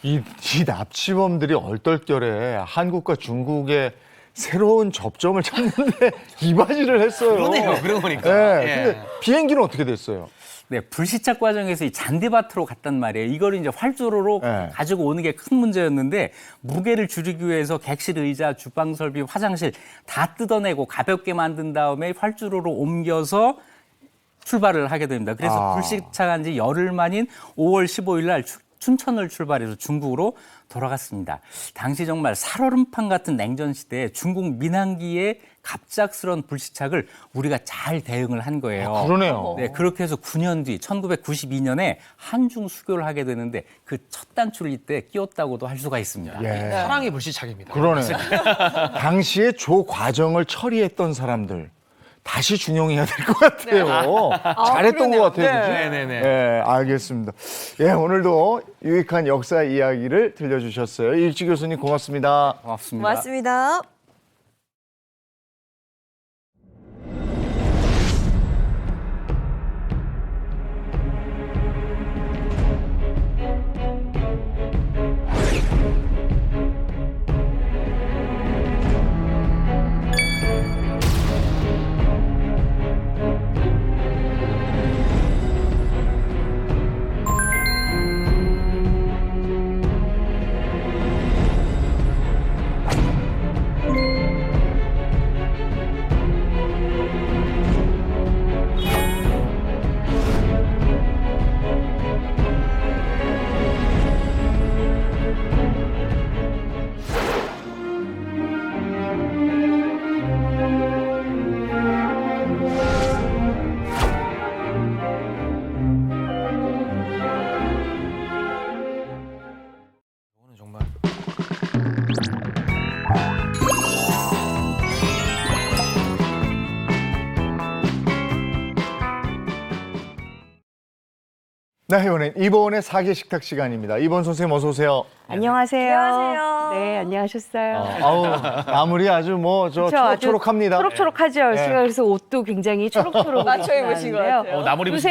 이 납치범들이 얼떨결에 한국과 중국의 새로운 접점을 찾는데 이바지를 했어요. 그러네요. 그러고 보니까. 네. 예. 근데 비행기는 어떻게 됐어요? 네, 불시착 과정에서 이 잔디밭으로 갔단 말이에요. 이걸 이제 활주로로 네. 가지고 오는 게 큰 문제였는데 무게를 줄이기 위해서 객실 의자, 주방 설비, 화장실 다 뜯어내고 가볍게 만든 다음에 활주로로 옮겨서 출발을 하게 됩니다. 그래서 불시착한 지 열흘 만인 5월 15일 날 춘천을 출발해서 중국으로 돌아갔습니다. 당시 정말 살얼음판 같은 냉전 시대에 중국 민항기의 갑작스러운 불시착을 우리가 잘 대응을 한 거예요. 그러네요. 네, 그렇게 해서 9년 뒤 1992년에 한중 수교를 하게 되는데 그 첫 단추를 이때 끼웠다고도 할 수가 있습니다. 예. 사랑의 불시착입니다. 그러네. 당시에 조 과정을 처리했던 사람들 다시 중용해야 될 것 같아요. 잘했던 것 같아요. 그죠? 네네네. 네, 알겠습니다. 예, 오늘도 유익한 역사 이야기를 들려주셨어요. 일지 교수님 고맙습니다. 고맙습니다. 고맙습니다. 네, 이번에 사계 식탁 시간입니다. 이번 선생님 어서 오세요. 안녕하세요. 안녕하세요. 네, 안녕하셨어요. 아우, 나물이 아주 그쵸, 초록초록합니다. 초록초록하죠. 네. 제가 그래서 옷도 굉장히 초록초록 맞춰 입으신 것 같아요. 나물이 요새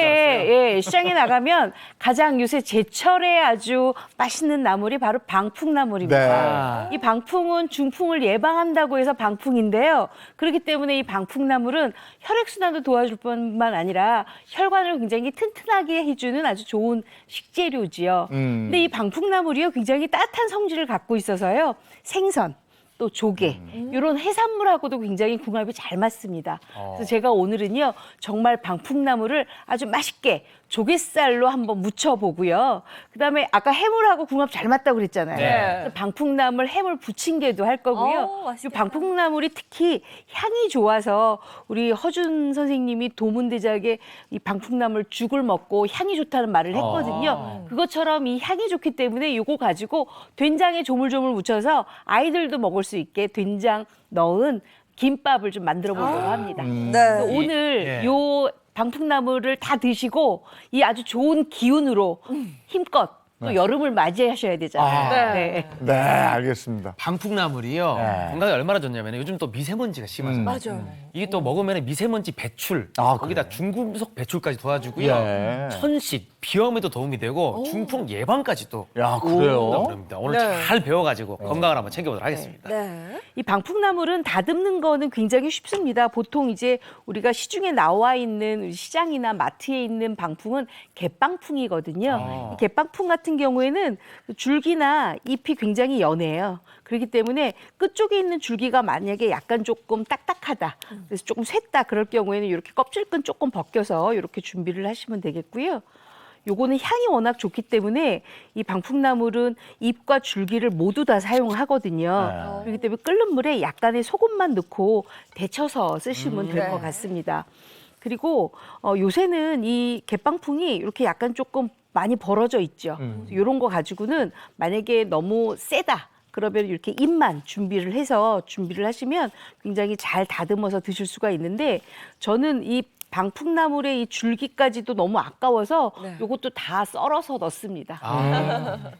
예, 시장에 나가면 가장 요새 제철에 아주 맛있는 나물이 바로 방풍나물입니다. 이 방풍은 중풍을 예방한다고 해서 방풍인데요. 그렇기 때문에 이 방풍나물은 혈액순환도 도와줄 뿐만 아니라 혈관을 굉장히 튼튼하게 해주는 아주 좋은 식재료지요. 근데 이 방풍나물이요 굉장히 따뜻한 성질을 갖고 있어서요 생선 또 조개 이런 해산물하고도 굉장히 궁합이 잘 맞습니다. 그래서 제가 오늘은요 정말 방풍나물을 아주 맛있게 조갯살로 한번 무쳐보고요. 그다음에 아까 해물하고 궁합 잘 맞다고 그랬잖아요. 네. 그래서 방풍나물 해물 부침개도 할 거고요. 이 맛있겠다. 방풍나물이 특히 향이 좋아서 우리 허준 선생님이 도문대작에 이 방풍나물 죽을 먹고 향이 좋다는 말을 했거든요. 그것처럼 이 향이 좋기 때문에 이거 가지고 된장에 조물조물 묻혀서 아이들도 먹을 수 있게 된장 넣은 김밥을 좀 만들어 보려고 합니다. 그래서 네. 오늘 예. 요 방풍나물을 다 드시고 이 아주 좋은 기운으로 힘껏 또 여름을 맞이하셔야 되잖아요. 네. 네, 알겠습니다. 방풍나물이요. 네. 건강에 얼마나 좋냐면 요즘 또 미세먼지가 심하잖아요. 맞아요. 이게 또 먹으면 미세먼지 배출, 아, 거기다 중금속 배출까지 도와주고요. 예. 천식, 비염에도 도움이 되고 중풍 예방까지도 야, 그래요? 그럽니다. 오늘 네. 잘 배워가지고 건강을 한번 챙겨보도록 하겠습니다. 네. 이 방풍나물은 다듬는 거는 굉장히 쉽습니다. 보통 이제 우리가 시중에 나와 있는 우리 시장이나 마트에 있는 방풍은 갯방풍이거든요. 이 갯방풍 같은 경우에는 줄기나 잎이 굉장히 연해요. 그렇기 때문에 끝쪽에 있는 줄기가 만약에 약간 조금 딱딱하다, 그래서 조금 샜다 그럴 경우에는 이렇게 껍질끈 조금 벗겨서 이렇게 준비를 하시면 되겠고요. 요거는 향이 워낙 좋기 때문에 이 방풍나물은 잎과 줄기를 모두 다 사용하거든요. 그렇기 때문에 끓는 물에 약간의 소금만 넣고 데쳐서 쓰시면 될 것 같습니다. 그리고 요새는 이 갯방풍이 이렇게 약간 조금 많이 벌어져 있죠. 이런 거 가지고는 만약에 너무 세다. 그러면 이렇게 잎만 준비를 하시면 굉장히 잘 다듬어서 드실 수가 있는데 저는 이 방풍나물의 이 줄기까지도 너무 아까워서 요것도 다 썰어서 넣습니다.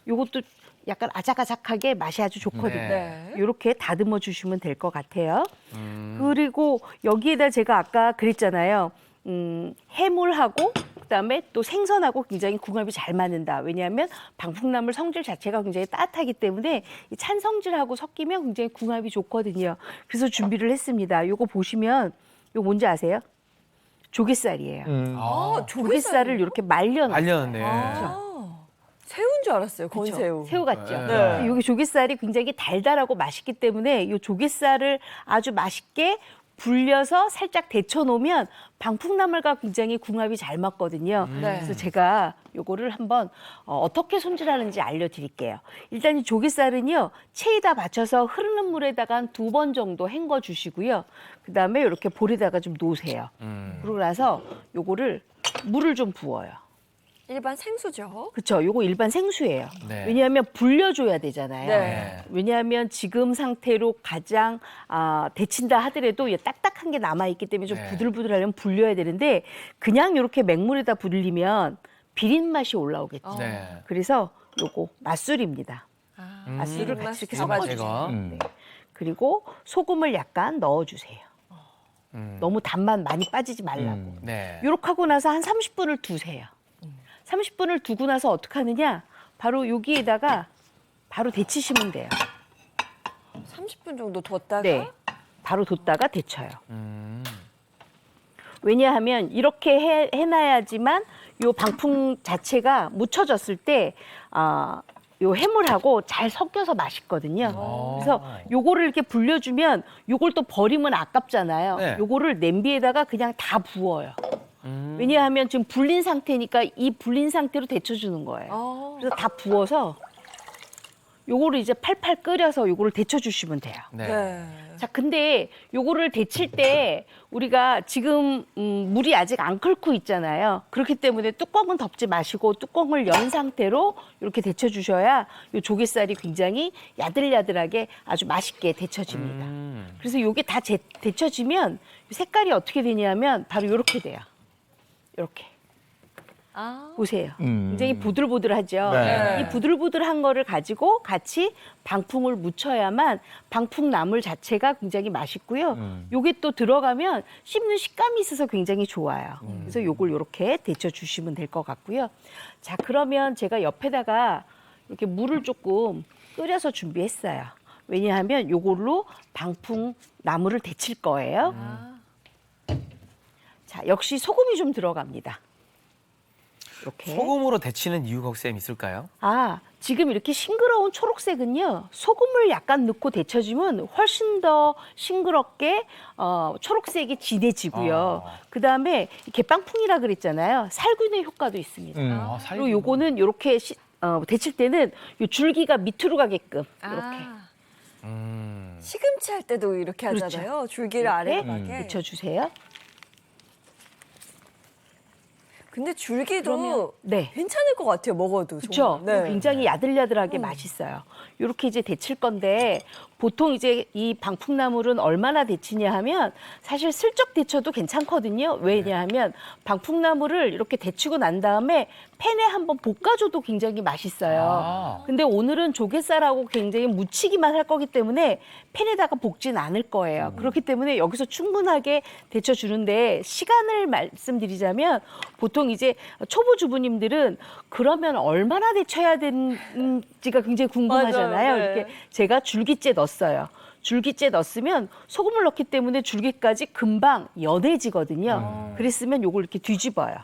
요것도 약간 아작아작하게 맛이 아주 좋거든요. 네. 이렇게 다듬어 주시면 될 것 같아요. 그리고 여기에다 제가 아까 그랬잖아요. 해물하고 그다음에 또 생선하고 굉장히 궁합이 잘 맞는다. 왜냐하면 방풍나물 성질 자체가 굉장히 따뜻하기 때문에 이 찬 성질하고 섞이면 굉장히 궁합이 좋거든요. 그래서 준비를 했습니다. 요거 보시면 요거 뭔지 아세요? 조갯살이에요. 조갯살을 이렇게 말려놨어요. 알렸네. 새우인 줄 알았어요. 건새우. 새우 같죠? 네. 여기 조갯살이 굉장히 달달하고 맛있기 때문에 이 조갯살을 아주 맛있게 불려서 살짝 데쳐 놓으면 방풍나물과 굉장히 궁합이 잘 맞거든요. 네. 그래서 제가 요거를 한번 어떻게 손질하는지 알려드릴게요. 일단 이 조갯살은요 체에다 받쳐서 흐르는 물에다가 한 2번 정도 헹궈 주시고요. 그다음에 이렇게 볼에다가 좀 놓으세요. 그러고 나서 요거를 물을 좀 부어요. 일반 생수죠. 그렇죠. 요거 일반 생수예요. 네. 왜냐하면 불려줘야 되잖아요. 네. 왜냐하면 지금 상태로 가장 데친다 하더라도 이 딱딱한 게 남아있기 때문에 좀 네. 부들부들하려면 불려야 되는데 그냥 이렇게 맹물에다 불리면 비린 맛이 올라오겠죠. 네. 그래서 요거 맛술입니다. 맛술을 같이 이렇게 섞어주세요. 제가 네. 그리고 소금을 약간 넣어주세요. 너무 단맛 많이 빠지지 말라고. 네. 요렇게 하고 나서 한 30분을 두세요. 30분을 두고 나서 어떻게 하느냐? 바로 여기에다가 바로 데치시면 돼요. 30분 정도 뒀다가 네. 바로 뒀다가 데쳐요. 왜냐하면 이렇게 해놔야지만 요 방풍 자체가 묻혀졌을 때 요 해물하고 잘 섞여서 맛있거든요. 그래서 요거를 이렇게 불려주면 요걸 또 버리면 아깝잖아요. 네. 요거를 냄비에다가 그냥 다 부어요. 왜냐하면 지금 불린 상태니까 이 불린 상태로 데쳐주는 거예요. 그래서 다 부어서 요거를 이제 팔팔 끓여서 요거를 데쳐주시면 돼요. 네. 네. 자, 근데 요거를 데칠 때 우리가 지금 물이 아직 안 끓고 있잖아요. 그렇기 때문에 뚜껑은 덮지 마시고 뚜껑을 연 상태로 이렇게 데쳐주셔야 요 조갯살이 굉장히 야들야들하게 아주 맛있게 데쳐집니다. 그래서 요게 다 데쳐지면 색깔이 어떻게 되냐면 바로 요렇게 돼요. 이렇게. 보세요. 굉장히 보들보들하죠. 네. 이 보들보들한 거를 가지고 같이 방풍을 묻혀야만 방풍나물 자체가 굉장히 맛있고요. 요게 또 들어가면 씹는 식감이 있어서 굉장히 좋아요. 그래서 요걸 이렇게 데쳐 주시면 될 것 같고요. 자, 그러면 제가 옆에다가 이렇게 물을 조금 끓여서 준비했어요. 왜냐하면 요걸로 방풍나물을 데칠 거예요. 자, 역시 소금이 좀 들어갑니다. 이렇게. 소금으로 데치는 이유가 혹시 쌤 있을까요? 지금 이렇게 싱그러운 초록색은요, 소금을 약간 넣고 데쳐주면 훨씬 더 싱그럽게 초록색이 진해지고요. 그 다음에 개빵풍이라 그랬잖아요. 살균의 효과도 있습니다. 그리고 요거는 이렇게 데칠 때는 요 줄기가 밑으로 가게끔 이렇게 시금치 할 때도 이렇게 그렇죠. 하잖아요. 줄기를 아래로 가게. 데쳐주세요. 근데 줄기도 그러면 네. 괜찮을 것 같아요. 먹어도. 그렇죠. 정말. 네. 굉장히 야들야들하게 맛있어요. 이렇게 이제 데칠 건데 보통 이제 이 방풍나물은 얼마나 데치냐 하면 사실 슬쩍 데쳐도 괜찮거든요. 왜냐하면 방풍나물을 이렇게 데치고 난 다음에 팬에 한번 볶아줘도 굉장히 맛있어요. 근데 오늘은 조갯살하고 굉장히 무치기만 할 거기 때문에 팬에다가 볶진 않을 거예요. 그렇기 때문에 여기서 충분하게 데쳐주는데 시간을 말씀드리자면 보통 이제 초보 주부님들은 그러면 얼마나 데쳐야 되는지가 굉장히 궁금하잖아요. 맞아요. 네. 이렇게 제가 줄기째 넣었어요. 줄기째 넣었으면 소금을 넣기 때문에 줄기까지 금방 연해지거든요. 그랬으면 요걸 이렇게 뒤집어요.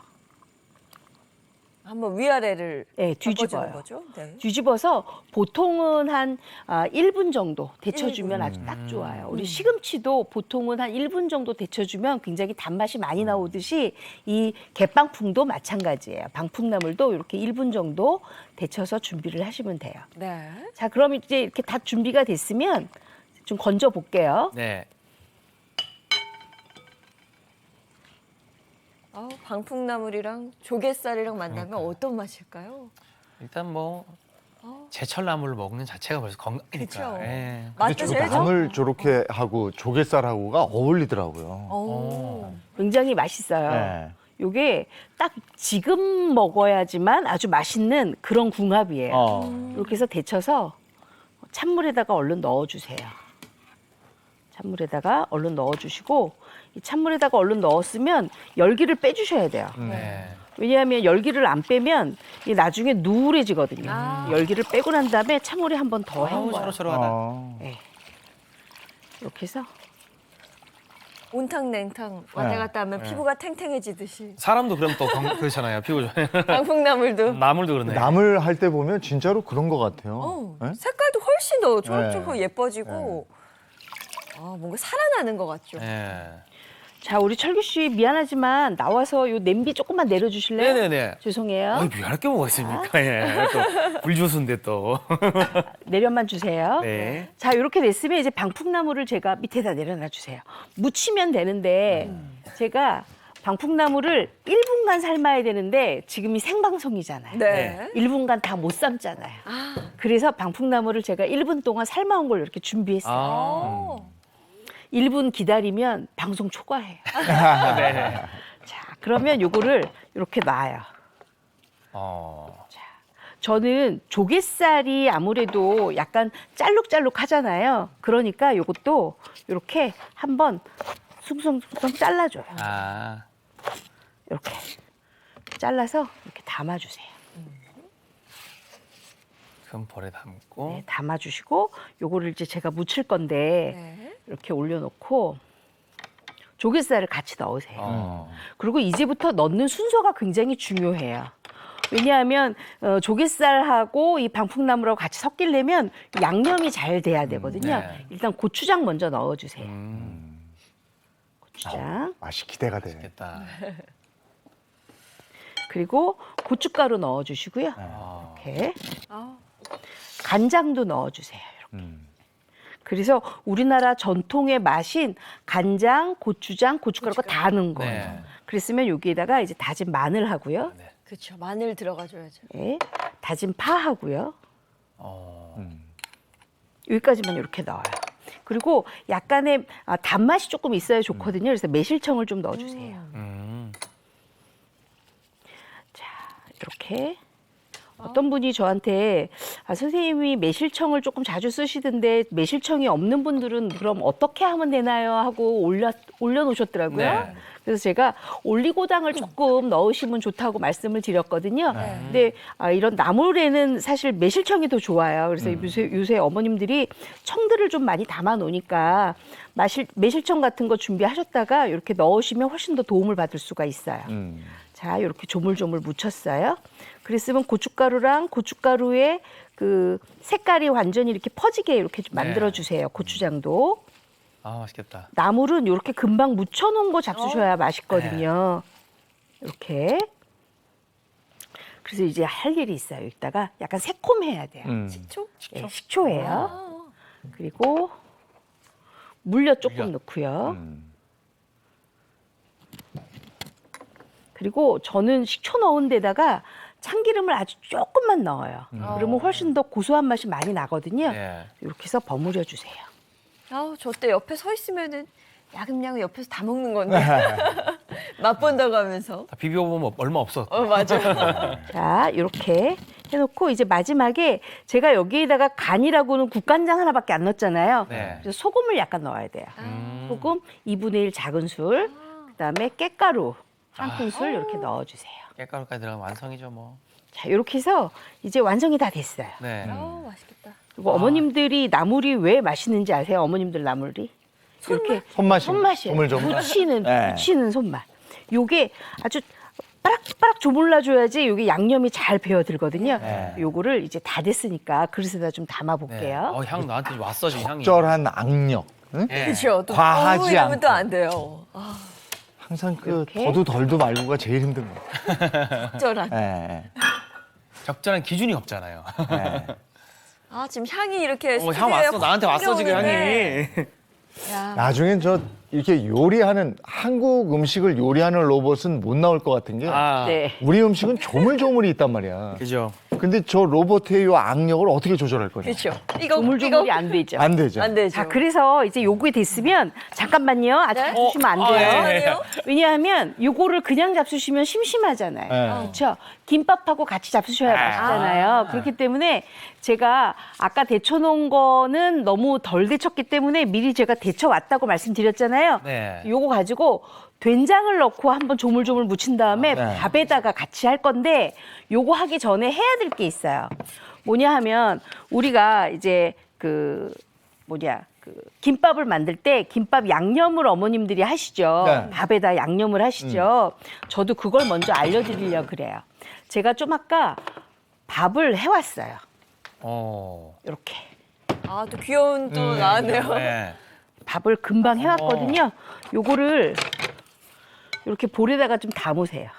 한번 위아래를 네, 바꿔주는 뒤집어요. 거죠. 네. 뒤집어서 보통은 한 1분 정도 데쳐주면 아주 딱 좋아요. 우리 시금치도 보통은 한 1분 정도 데쳐주면 굉장히 단맛이 많이 나오듯이 이 개빵풍도 마찬가지예요. 방풍나물도 이렇게 1분 정도 데쳐서 준비를 하시면 돼요. 네. 자, 그럼 이제 이렇게 다 준비가 됐으면 좀 건져 볼게요. 네. 방풍나물이랑 조갯살이랑 만나면 어떤 맛일까요? 일단 뭐 제철나물을 먹는 자체가 벌써 건강이니까. 그쵸. 예. 맛도 근데 제일 나물 저렇게 하고 조갯살하고가 어울리더라고요. 오. 굉장히 맛있어요. 네. 요게 딱 지금 먹어야지만 아주 맛있는 그런 궁합이에요. 이렇게 해서 데쳐서 찬물에다가 얼른 넣어주세요. 찬물에다가 얼른 넣어주시고 이 찬물에다가 얼른 넣었으면 열기를 빼주셔야 돼요. 네. 왜냐하면 열기를 안 빼면 이게 나중에 누래지거든요. 열기를 빼고 난 다음에 찬물에 한 번 더 아우, 헹궈요. 서로서로하다. 네. 이렇게 해서 온탕냉탕 왔다 갔다 하면 피부가 탱탱해지듯이 사람도 그럼 또 그렇잖아요. 피부 좋아요. 방풍나물도 나물도 그러네. 나물 할 때 보면 진짜로 그런 것 같아요. 네? 색깔도 훨씬 더 초록초록 네. 예뻐지고 뭔가 살아나는 것 같죠. 예. 자, 우리 철규 씨 미안하지만 나와서 요 냄비 조금만 내려주실래요? 네네네. 죄송해요. 아니, 미안할 게 뭐가 있습니까? 예. 또 불조수인데 또. 내려만 주세요. 네. 자, 이렇게 됐으면 이제 방풍나물을 제가 밑에다 내려놔 주세요. 무치면 되는데 제가 방풍나물을 1분간 삶아야 되는데 지금이 생방송이잖아요. 네. 1분간 다 못 삶잖아요. 그래서 방풍나물을 제가 1분 동안 삶아온 걸 이렇게 준비했어요. 아. 1분 기다리면 방송 초과해요. 네. 자, 그러면 요거를 이렇게 놔요. 저는 조갯살이 아무래도 약간 짤룩짤룩 하잖아요. 그러니까 요것도 이렇게 한번 숭숭숭 잘라줘요. 아. 이렇게 잘라서 이렇게 담아주세요. 큰 볼에 담고. 네, 담아주시고 요거를 이제 제가 무칠 건데 네. 이렇게 올려놓고 조갯살을 같이 넣으세요. 그리고 이제부터 넣는 순서가 굉장히 중요해요. 왜냐하면 조갯살하고 이 방풍나물하고 같이 섞이려면 양념이 잘 돼야 되거든요. 네. 일단 고추장 먼저 넣어주세요. 고추장. 맛이 기대가 돼. 됐다. 그리고 고춧가루 넣어주시고요. 이렇게. 간장도 넣어주세요. 이렇게. 그래서 우리나라 전통의 맛인 간장, 고추장, 고춧가루가 다 넣은 거예요. 네. 그랬으면 여기에다가 이제 다진 마늘 하고요. 그렇죠. 마늘 들어가줘야죠. 네, 다진 파 하고요. 여기까지만 이렇게 넣어요. 그리고 약간의 단맛이 조금 있어야 좋거든요. 그래서 매실청을 좀 넣어주세요. 자, 이렇게. 어떤 분이 저한테 선생님이 매실청을 조금 자주 쓰시던데 매실청이 없는 분들은 그럼 어떻게 하면 되나요? 하고 올려놓으셨더라고요. 네. 그래서 제가 올리고당을 조금 넣으시면 좋다고 말씀을 드렸거든요. 근데 이런 나물에는 사실 매실청이 더 좋아요. 그래서 요새 어머님들이 청들을 좀 많이 담아 놓으니까 매실청 같은 거 준비하셨다가 이렇게 넣으시면 훨씬 더 도움을 받을 수가 있어요. 자, 이렇게 조물조물 묻혔어요. 그랬으면 고춧가루랑 고춧가루에 그 색깔이 완전히 이렇게 퍼지게 이렇게 좀 만들어주세요. 고추장도. 아, 맛있겠다. 나물은 이렇게 금방 묻혀놓은 거 잡수셔야 맛있거든요. 이렇게. 그래서 이제 할 일이 있어요. 여기다가 약간 새콤해야 돼요. 식초? 네, 식초예요. 그리고 물엿 조금 넣고요. 그리고 저는 식초 넣은 데다가 참기름을 아주 조금만 넣어요. 그러면 훨씬 더 고소한 맛이 많이 나거든요. 네. 이렇게 해서 버무려 주세요. 아우, 저 때 옆에 서 있으면은 야금야금 옆에서 다 먹는 건데. 맛본다고 하면서. 다 비벼보면 얼마 없어. 맞아. 자, 이렇게 해놓고 이제 마지막에 제가 여기에다가 간이라고는 국간장 하나밖에 안 넣었잖아요. 네. 그래서 소금을 약간 넣어야 돼요. 소금 2분의 1 작은 술, 그다음에 깻가루 한 큰술 이렇게 넣어주세요. 깻가루까지 들어가면 완성이죠, 뭐. 자, 이렇게 해서 이제 완성이 다 됐어요. 네. 아우, 맛있겠다. 그리고 어머님들이 나물이 왜 맛있는지 아세요? 어머님들 나물이 이렇게 손맛이에요. 조물조물. 묻히는 네. 묻히는 손맛. 요게 아주 빠락빠락 조물라줘야지 요게 양념이 잘 배어들거든요. 네. 요거를 이제 다 됐으니까 그릇에다 좀 담아볼게요. 네. 향 나한테 왔어, 지금 향이. 적절한 악력. 응? 네. 그렇죠. 또 과하지 너무 이러면 않고. 또 안 돼요. 아, 항상 그 이렇게. 더도 덜도 말고가 제일 힘든 거. 적절한. 예. 적절한 기준이 없잖아요. 예. 아, 지금 향이 이렇게 향 스튜디오에 왔어. 확 나한테 왔어, 지금 들어오는데. 향이. 야, 나중엔 저 이렇게 요리하는 한국 음식을 요리하는 로봇은 못 나올 것 같은 게 아, 네. 우리 음식은 조물조물이 있단 말이야. 그죠. 근데 저 로봇의 이 악력을 어떻게 조절할 거냐? 그렇죠. 이거 조물조물이 이거 안 되죠. 안 되죠. 안 되죠. 자, 그래서 이제 요게 됐으면 잠깐만요. 아직 네? 잡수시면 안 돼요. 네. 아니에요? 왜냐하면 요거를 그냥 잡수시면 심심하잖아요. 네. 그렇죠? 김밥하고 같이 잡수셔야 맛있잖아요. 그렇기 때문에 제가 아까 데쳐놓은 거는 너무 덜 데쳤기 때문에 미리 제가 데쳐왔다고 말씀드렸잖아요. 네. 요거 가지고 된장을 넣고 한번 조물조물 묻힌 다음에 네. 밥에다가 같이 할 건데 요거 하기 전에 해야 될 게 있어요. 뭐냐 하면 우리가 이제 그 김밥을 만들 때 김밥 양념을 어머님들이 하시죠. 네. 밥에다 양념을 하시죠. 저도 그걸 먼저 알려드리려고 그래요. 제가 좀 아까 밥을 해왔어요. 이렇게 아, 또 귀여운 또 나왔네요. 네. 밥을 금방 해왔거든요. 요거를 이렇게 볼에다가 좀 담으세요.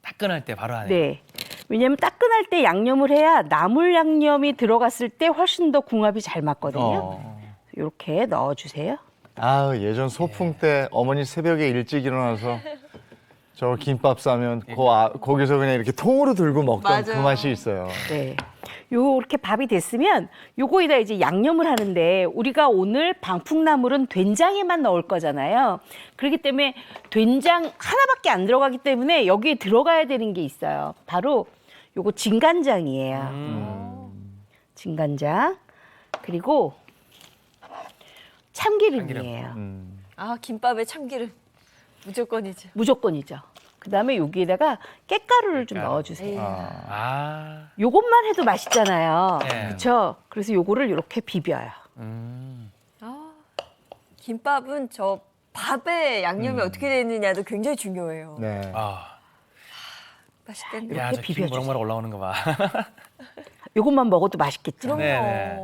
따끈할 때 바로 하네. 네. 왜냐하면 따끈할 때 양념을 해야 나물 양념이 들어갔을 때 훨씬 더 궁합이 잘 맞거든요. 이렇게 넣어주세요. 아, 예전 소풍 때 어머니 새벽에 일찍 일어나서 저 김밥 싸면 거기서 그냥 이렇게 통으로 들고 먹던 그 맞아요. 맛이 있어요. 네. 요렇게 밥이 됐으면 요거에다 이제 양념을 하는데 우리가 오늘 방풍나물은 된장에만 넣을 거잖아요. 그렇기 때문에 된장 하나밖에 안 들어가기 때문에 여기에 들어가야 되는 게 있어요. 바로 요거 진간장이에요. 진간장. 그리고 참기름이에요. 아, 김밥에 참기름. 무조건이죠. 무조건이죠. 그다음에 여기에다가 깻가루를 좀 넣어주세요. 아. 요것만 해도 맛있잖아요. 네. 그렇죠? 그래서 요거를 이렇게 비벼요. 아, 김밥은 저 밥에 양념이 어떻게 되느냐도 굉장히 중요해요. 네. 아. 맛있겠네요. 야, 저 김 비벼주세요. 모락모락 올라오는 거 봐. 요것만 먹어도 맛있겠죠. 그럼요. 네.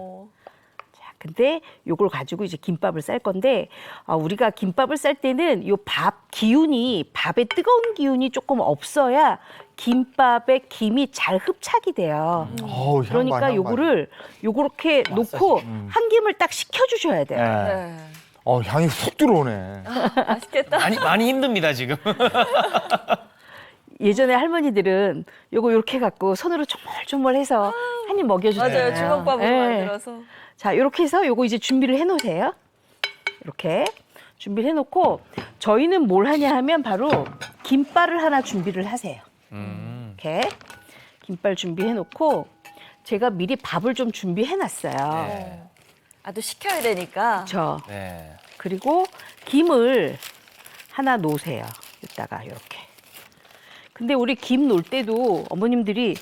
자, 근데 요걸 가지고 이제 김밥을 쌀 건데 우리가 김밥을 쌀 때는 요 밥 기운이 밥의 뜨거운 기운이 조금 없어야 김밥에 김이 잘 흡착이 돼요. 어우, 향 그러니까 봐, 향 봐. 요거를 요렇게 놓고 한 김을 딱 식혀주셔야 돼요. 네. 네. 향이 훅 들어오네. 맛있겠다. 많이 힘듭니다, 지금. 예전에 할머니들은 요거 이렇게 갖고 손으로 조물조물해서 한 입 먹여주잖아요. 맞아요. 주먹밥으로 네. 만들어서. 자, 이렇게 해서 요거 이제 준비를 해놓으세요. 이렇게 준비를 해놓고 저희는 뭘 하냐 하면 바로 김발을 하나 준비를 하세요. 이렇게 김밥 준비해 놓고 제가 미리 밥을 좀 준비해 놨어요. 네. 아, 또 식혀야 되니까. 그렇죠. 네. 그리고 김을 하나 놓으세요. 이따가 이렇게. 근데 우리 김 놓을 때도 어머님들이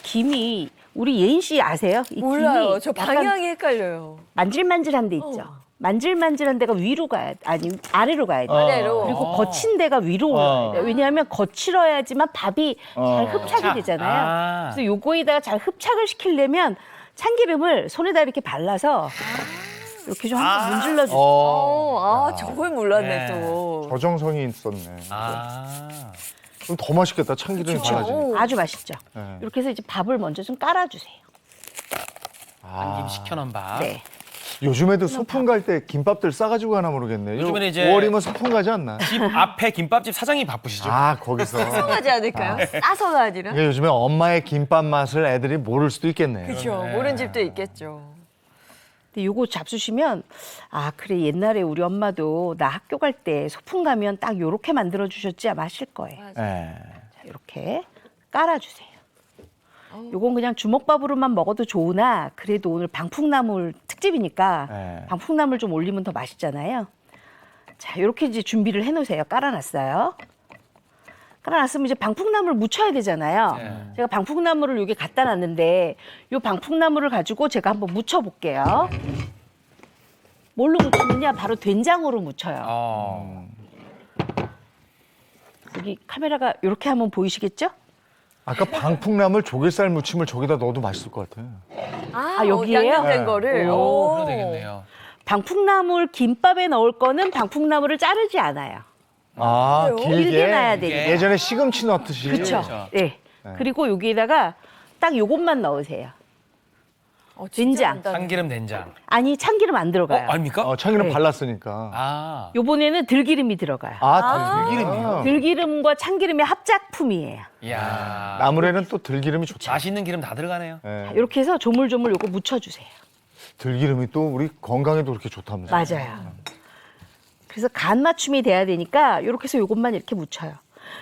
김이 우리 예인 씨 아세요? 이 몰라요. 김이 저 약간 방향이 헷갈려요. 만질만질한 데 있죠. 만질만질한 데가 위로 가야 아니 아래로 가야 돼요. 아래로. 그리고 거친 데가 위로 올라가야 돼요. 왜냐하면 거칠어야지만 밥이 잘 흡착이 되잖아요. 아. 그래서 요거에다가 잘 흡착을 시키려면 참기름을 손에다 이렇게 발라서 이렇게 좀 한번 문질러 주세요. 저걸 몰랐네, 네. 또. 저정성이 있었네. 아. 그럼 더 맛있겠다. 참기름이 발라지니까. 아주 맛있죠. 네. 이렇게 해서 이제 밥을 먼저 좀 깔아주세요. 한김 식혀놓은 밥. 네. 요즘에도 소풍 갈 때 김밥들 싸가지고 가나 모르겠네. 요즘에는 이제 5월이면 소풍 가지 않나? 집 앞에 김밥집 사장이 바쁘시죠. 아, 거기서. 하지 않을까요? 싸서가 아니라. 이게 요즘에 엄마의 김밥 맛을 애들이 모를 수도 있겠네요. 그렇죠. 모르는 집도 있겠죠. 근데 요거 잡수시면 아 그래 옛날에 우리 엄마도 나 학교 갈 때 소풍 가면 딱 요렇게 만들어 주셨지 아마 하실 거예요. 예. 자, 이렇게 깔아주세요. 요건 그냥 주먹밥으로만 먹어도 좋으나 그래도 오늘 방풍나물 특집이니까 네. 방풍나물 좀 올리면 더 맛있잖아요. 자, 이렇게 이제 준비를 해놓으세요. 깔아놨어요. 깔아놨으면 이제 방풍나물 묻혀야 되잖아요. 네. 제가 방풍나물을 여기 갖다 놨는데 요 방풍나물을 가지고 제가 한번 묻혀볼게요. 뭘로 묻히느냐? 바로 된장으로 묻혀요. 어. 여기 카메라가 이렇게 한번 보이시겠죠? 아까 방풍나물 조개살 무침을 저기다 넣어도 맛있을 것 같아요. 아, 여기에요? 양념된 네. 거를. 오, 그래도 되겠네요. 방풍나물 김밥에 넣을 거는 방풍나물을 자르지 않아요. 아, 길게 놔야 되니까. 예전에 시금치 넣듯이. 그렇죠. 네. 그리고 여기에다가 딱 요것만 넣으세요. 된장. 참기름 된장. 아니 참기름 안 들어가요. 아닙니까? 참기름 네. 발랐으니까. 아. 요번에는 들기름이 들어가요. 들기름이요? 들기름과 참기름의 합작품이에요. 이야. 나물에는 또 들기름이 좋죠. 맛있는 기름 다 들어가네요. 예. 이렇게 해서 조물조물 요거 묻혀주세요. 들기름이 또 우리 건강에도 그렇게 좋다면서요. 맞아요. 그래서 간 맞춤이 돼야 되니까 이렇게 해서 요것만 이렇게 묻혀요.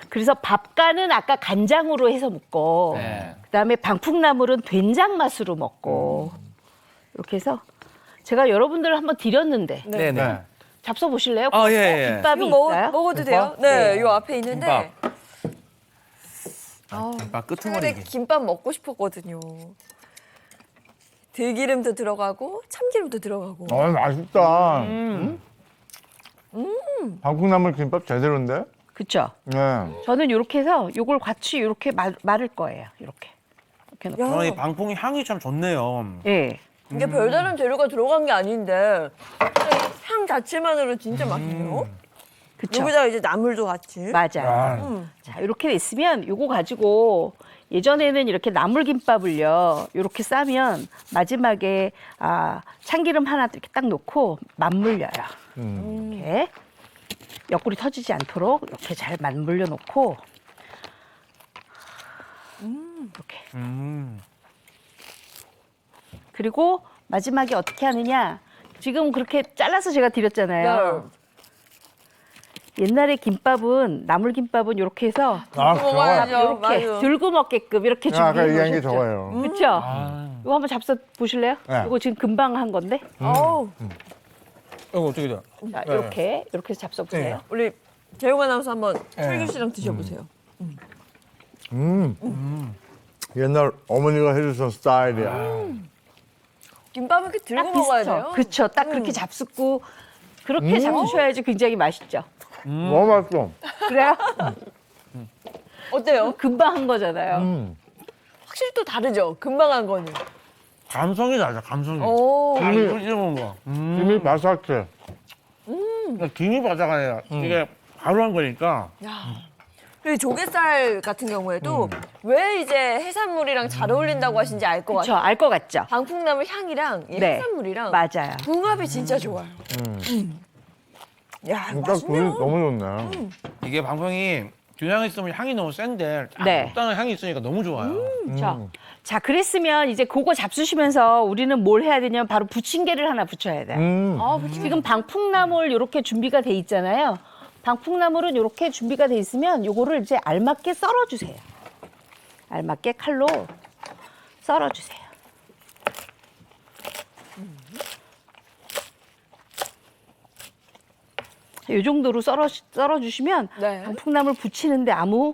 그래서 밥간은 아까 간장으로 해서 먹고 네. 그다음에 방풍나물은 된장 맛으로 먹고 이렇게 해서 제가 여러분들 한번 드렸는데 네네. 네. 잡숴 보실래요? 아, 예, 예. 김밥이 이거 있어요? 먹어도 돼요? 네, 요 앞에 있는데. 김밥 최근에 끄트머리. 김밥 먹고 싶었거든요. 들기름도 들어가고 참기름도 들어가고. 맛있다. 방풍나물 김밥 제대로인데? 그렇죠. 네. 저는 이렇게 해서 요걸 같이 이렇게 마를 거예요. 이렇게 놓고. 저는 이 방풍이 향이 참 좋네요. 예. 이게 별다른 재료가 들어간 게 아닌데 향 자체만으로 진짜 맛있네요. 그렇죠. 여기다가 이제 나물도 같이. 맞아요. 자, 이렇게 됐으면 요거 가지고 예전에는 이렇게 나물김밥을요. 이렇게 싸면 마지막에 참기름 하나 이렇게 딱 놓고 맞물려요. 이렇게 옆구리 터지지 않도록 이렇게 잘 맞물려 놓고 이렇게. 그리고 마지막에 어떻게 하느냐? 지금 그렇게 잘라서 제가 드렸잖아요. 옛날에 김밥은 나물김밥은 이렇게 해서 먹어야죠. 이렇게 맞아. 들고 먹게끔 이렇게 아까 준비해 얘기한 게 놓으셨죠. 저거예요. 그렇죠? 이거 한번 잡숴 보실래요? 네. 이거 지금 금방 한 건데. 어우, 이거 어떻게 돼? 자, 이렇게 해서 잡숴 보세요. 우리 재용 아나운서 한번 철규 씨랑 드셔보세요. 옛날 어머니가 해주던 스타일이야. 김밥은 이렇게 들고 딱 먹어야 비슷해요. 돼요. 그렇죠. 딱 그렇게 잡숫고 그렇게 잡수셔야지 굉장히 맛있죠. 너무 맛있어. 그래요? 어때요? 금방 한 거잖아요. 확실히 또 다르죠. 금방 한 거는. 감성이 나죠, 감성이. 오. 이거 찍어 먹은 거. 김이 바삭해. 김이 바삭하네요. 이게 바로 한 거니까. 그리고 조개살 같은 경우에도 왜 이제 해산물이랑 잘 어울린다고 하신지 알 것 그렇죠. 같아요. 알 것 같죠. 방풍나물 향이랑 이 네. 해산물이랑 맞아요. 궁합이 진짜 좋아요. 야, 이거 진짜 굴이 맛있네요. 너무 좋네. 이게 방풍이 균형 있으면 향이 너무 센데 네. 적당한 향이 있으니까 너무 좋아요. 그렇죠. 자, 그랬으면 이제 그거 잡수시면서 우리는 뭘 해야 되냐면 바로 부침개를 하나 붙여야 돼요. 지금 방풍나물 이렇게 준비가 돼 있잖아요. 방풍나물은 이렇게 준비가 돼 있으면 요거를 이제 알맞게 썰어주세요. 알맞게 칼로 썰어주세요. 이 정도로 썰어주시면 네. 방풍나물 부치는데 아무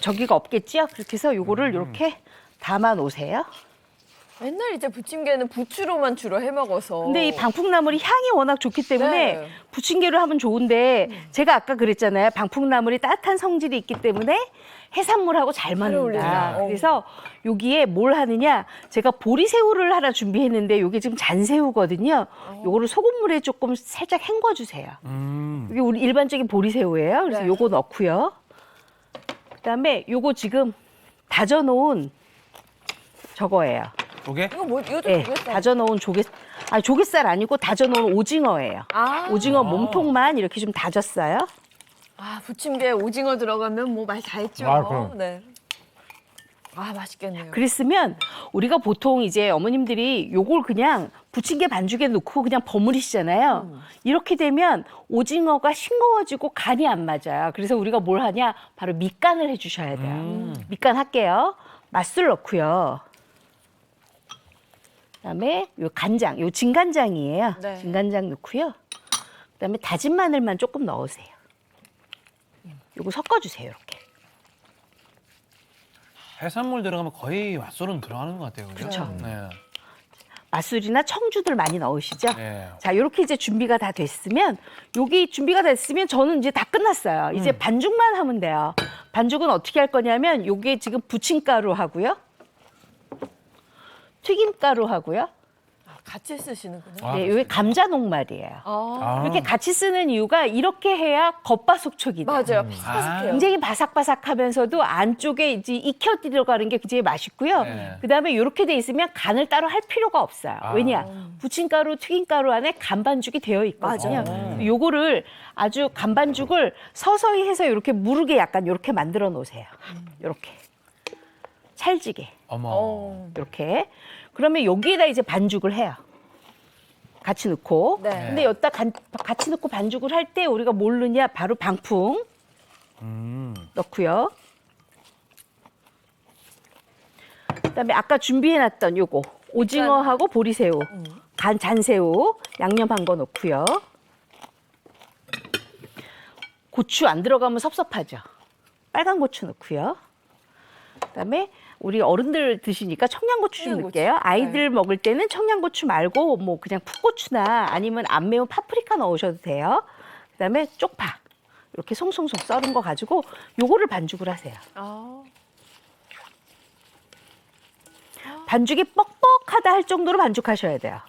저기가 없겠지요. 그렇게 해서 요거를 이렇게 담아 놓으세요. 맨날 이제 부침개는 부추로만 주로 해 먹어서. 근데 이 방풍나물이 향이 워낙 좋기 때문에 네. 부침개로 하면 좋은데 제가 아까 그랬잖아요. 방풍나물이 따뜻한 성질이 있기 때문에 해산물하고 잘 맞는다. 어울린다. 그래서 여기에 뭘 하느냐? 제가 보리새우를 하나 준비했는데 이게 지금 잔새우거든요. 요거를 소금물에 조금 살짝 헹궈주세요. 이게 우리 일반적인 보리새우예요. 그래서 네. 요거 넣고요. 그다음에 요거 지금 다져놓은 저거예요. 조개? 이거 뭐 이것도 네, 조개살. 다져놓은 조갯살 아니고 다져놓은 오징어예요. 아. 오징어 몸통만 이렇게 좀 다졌어요. 아, 부침개에 오징어 들어가면 뭐 말 다 했죠. 아, 그럼. 네. 아, 맛있겠네요. 그랬으면 우리가 보통 이제 어머님들이 요걸 그냥 부침개 반죽에 넣고 그냥 버무리시잖아요. 이렇게 되면 오징어가 싱거워지고 간이 안 맞아요. 그래서 우리가 뭘 하냐? 바로 밑간을 해주셔야 돼요. 밑간 할게요. 맛술 넣고요. 그다음에 요 간장, 요 진간장이에요. 네. 진간장 넣고요. 그다음에 다진 마늘만 조금 넣으세요. 요거 섞어주세요, 이렇게. 해산물 들어가면 거의 맛술은 들어가는 것 같아요. 그렇죠? 네. 맛술이나 청주들 많이 넣으시죠? 네. 자, 이렇게 이제 준비가 다 됐으면 여기 준비가 됐으면 저는 이제 다 끝났어요. 이제 반죽만 하면 돼요. 반죽은 어떻게 할 거냐면 요게 지금 부침가루 하고요. 튀김가루 하고요. 같이 쓰시는구나. 아, 네, 요게 감자 녹말이에요. 아, 이렇게 같이 쓰는 이유가 이렇게 해야 겉바속촉이다. 맞아요. 바삭해요. 굉장히 바삭바삭하면서도 안쪽에 이제 익혀 들어가는 게 굉장히 맛있고요. 네. 그다음에 이렇게 돼 있으면 간을 따로 할 필요가 없어요. 왜냐? 부침가루, 튀김가루 안에 간반죽이 되어 있거든요. 요거를 아주 간반죽을 서서히 해서 이렇게 무르게 약간 이렇게 만들어 놓으세요. 이렇게 찰지게 어머. 이렇게. 그러면 여기에다 이제 반죽을 해요. 같이 넣고. 네. 근데 여기다 같이 넣고 반죽을 할 때 우리가 뭘 넣냐? 바로 방풍 넣고요. 그다음에 아까 준비해놨던 요거 오징어하고 보리새우, 잔새우 양념한 거 넣고요. 고추 안 들어가면 섭섭하죠. 빨간 고추 넣고요. 그다음에 우리 어른들 드시니까 청양고추 좀 청양고추. 넣을게요. 아이들 먹을 때는 청양고추 말고 뭐 그냥 풋고추나 아니면 안 매운 파프리카 넣으셔도 돼요. 그다음에 쪽파 이렇게 송송송 썰은 거 가지고 요거를 반죽을 하세요. 아, 반죽이 뻑뻑하다 할 정도로 반죽하셔야 돼요.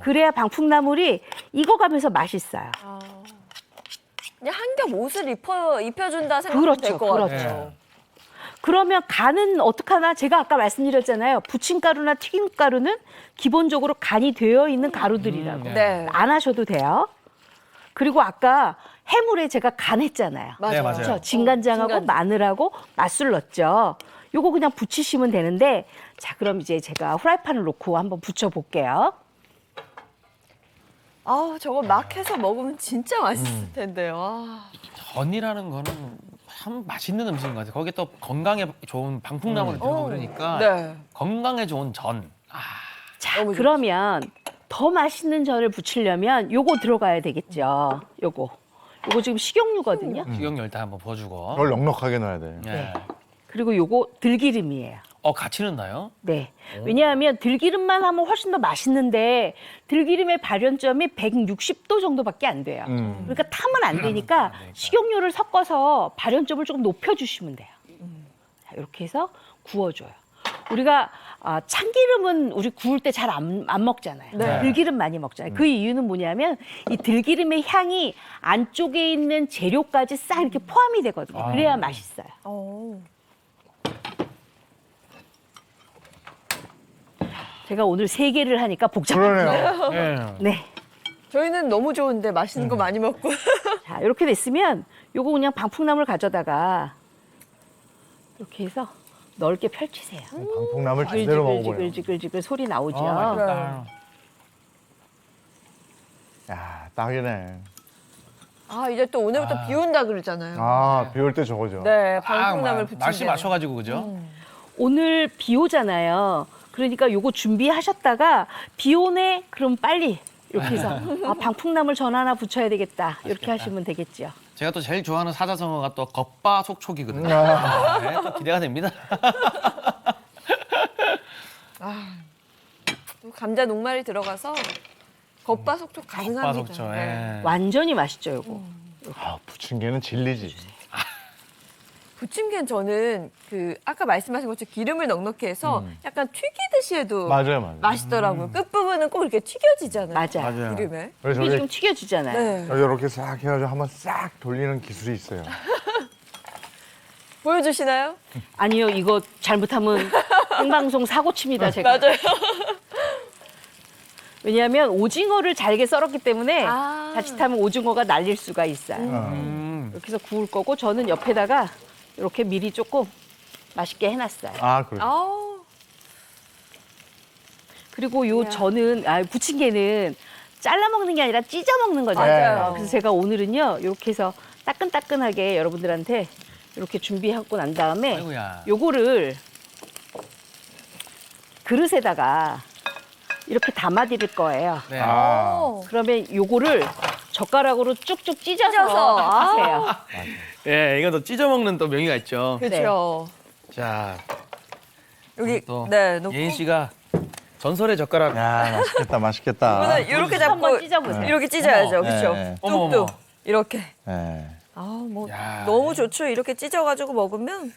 그래야 방풍나물이 익어가면서 맛있어요. 그냥 한 겹 옷을 입혀준다 생각하면 그렇죠, 될 것 같아요. 그렇죠. 그러면 간은 어떡하나? 제가 아까 말씀드렸잖아요. 부침가루나 튀김가루는 기본적으로 간이 되어 있는 가루들이라고. 네. 안 하셔도 돼요. 그리고 아까 해물에 제가 간했잖아요. 맞아요. 네, 맞아요. 그렇죠? 진간장하고 진간장. 마늘하고 맛술 넣었죠. 요거 그냥 부치시면 되는데 자, 그럼 이제 제가 후라이팬을 놓고 한번 부쳐 볼게요. 아, 저거 막 해서 먹으면 진짜 맛있을 텐데요. 아. 전이라는 거는 참 맛있는 음식인 것 같아요. 거기에 또 건강에 좋은 방풍나물이 들어가고 그러니까 네. 건강에 좋은 전. 자, 너무 그러면 더 맛있는 전을 부치려면 요거 들어가야 되겠죠. 요거 지금 식용유거든요. 식용유 일단 한번 부어주고. 그걸 넉넉하게 넣어야 돼. 네. 그리고 요거 들기름이에요. 같이 넣나요? 네. 왜냐하면 들기름만 하면 훨씬 더 맛있는데 들기름의 발연점이 160도 정도밖에 안 돼요. 그러니까 타면 안 되니까 식용유를 섞어서 발연점을 조금 높여주시면 돼요. 자, 이렇게 해서 구워줘요. 우리가 참기름은 우리 구울 때 잘 안 먹잖아요. 네. 들기름 많이 먹잖아요. 그 이유는 뭐냐면 이 들기름의 향이 안쪽에 있는 재료까지 싹 이렇게 포함이 되거든요. 그래야 맛있어요. 제가 오늘 3개를 하니까 복잡해요. 그러네요. 네. 네. 저희는 너무 좋은데 맛있는 거 많이 먹고. 자, 이렇게 됐으면 요거 그냥 방풍나물 가져다가 이렇게 해서 넓게 펼치세요. 방풍나물 제대로 먹어보네요. 지글지글 소리 나오죠. 맛있다. 야, 딱이네. 아, 이제 또 오늘부터 비 온다 그러잖아요. 아, 비 올 때 저거죠. 네, 막 방풍나물 붙이는 날씨 맞춰가지고 그죠? 오늘 비 오잖아요. 그러니까 요거 준비하셨다가 비 오네? 그럼 빨리 이렇게 해서 방풍나물 전 하나 붙여야 되겠다. 이렇게 하시면 되겠죠. 제가 또 제일 좋아하는 사자성어가 또 겉바속촉이거든요. 네, 또 기대가 됩니다. 또 감자 녹말이 들어가서 겉바속촉 가능합니다. 겉바속촉. 네. 예. 완전히 맛있죠, 요거. 아, 부침개는 진리지. 부침개는 저는 그 아까 말씀하신 것처럼 기름을 넉넉히 해서 약간 튀기듯이 해도 맞아요, 맞아요. 맛있더라고요. 끝부분은 꼭 이렇게 튀겨지잖아요. 맞아요. 기름에. 그래서 이게 저기 좀 튀겨지잖아요. 네. 여기 이렇게 싹 해가지고 한번 싹 돌리는 기술이 있어요. 보여주시나요? 아니요, 이거 잘못하면 생방송 사고 칩니다, 제가. 맞아요. 왜냐하면 오징어를 잘게 썰었기 때문에 아. 자칫하면 오징어가 날릴 수가 있어요. 이렇게 해서 구울 거고 저는 옆에다가 이렇게 미리 조금 맛있게 해놨어요. 아, 그렇죠. 아우. 그리고 요 저는 부침개는 잘라 먹는 게 아니라 찢어 먹는 거잖아요. 맞아요. 그래서 제가 오늘은요 이렇게 해서 따끈따끈하게 여러분들한테 이렇게 준비하고 난 다음에 아이고야. 요거를 그릇에다가 이렇게 담아드릴 거예요. 네. 아, 그러면 요거를 젓가락으로 쭉쭉 찢어서 찢어서. 하세요. 예, 이건 또 찢어 먹는 또 명의가 있죠. 그렇죠. 자, 여기 또 네, 놓고 예인 씨가 전설의 젓가락. 야, 맛있겠다, 맛있겠다. 이거는 이렇게 잡고 한번 찢어보세요. 이렇게 찢어야죠. 그렇죠. 네. 어머, 뚝뚝 어머. 이렇게. 네. 아, 뭐 야. 너무 좋죠. 이렇게 찢어가지고 먹으면.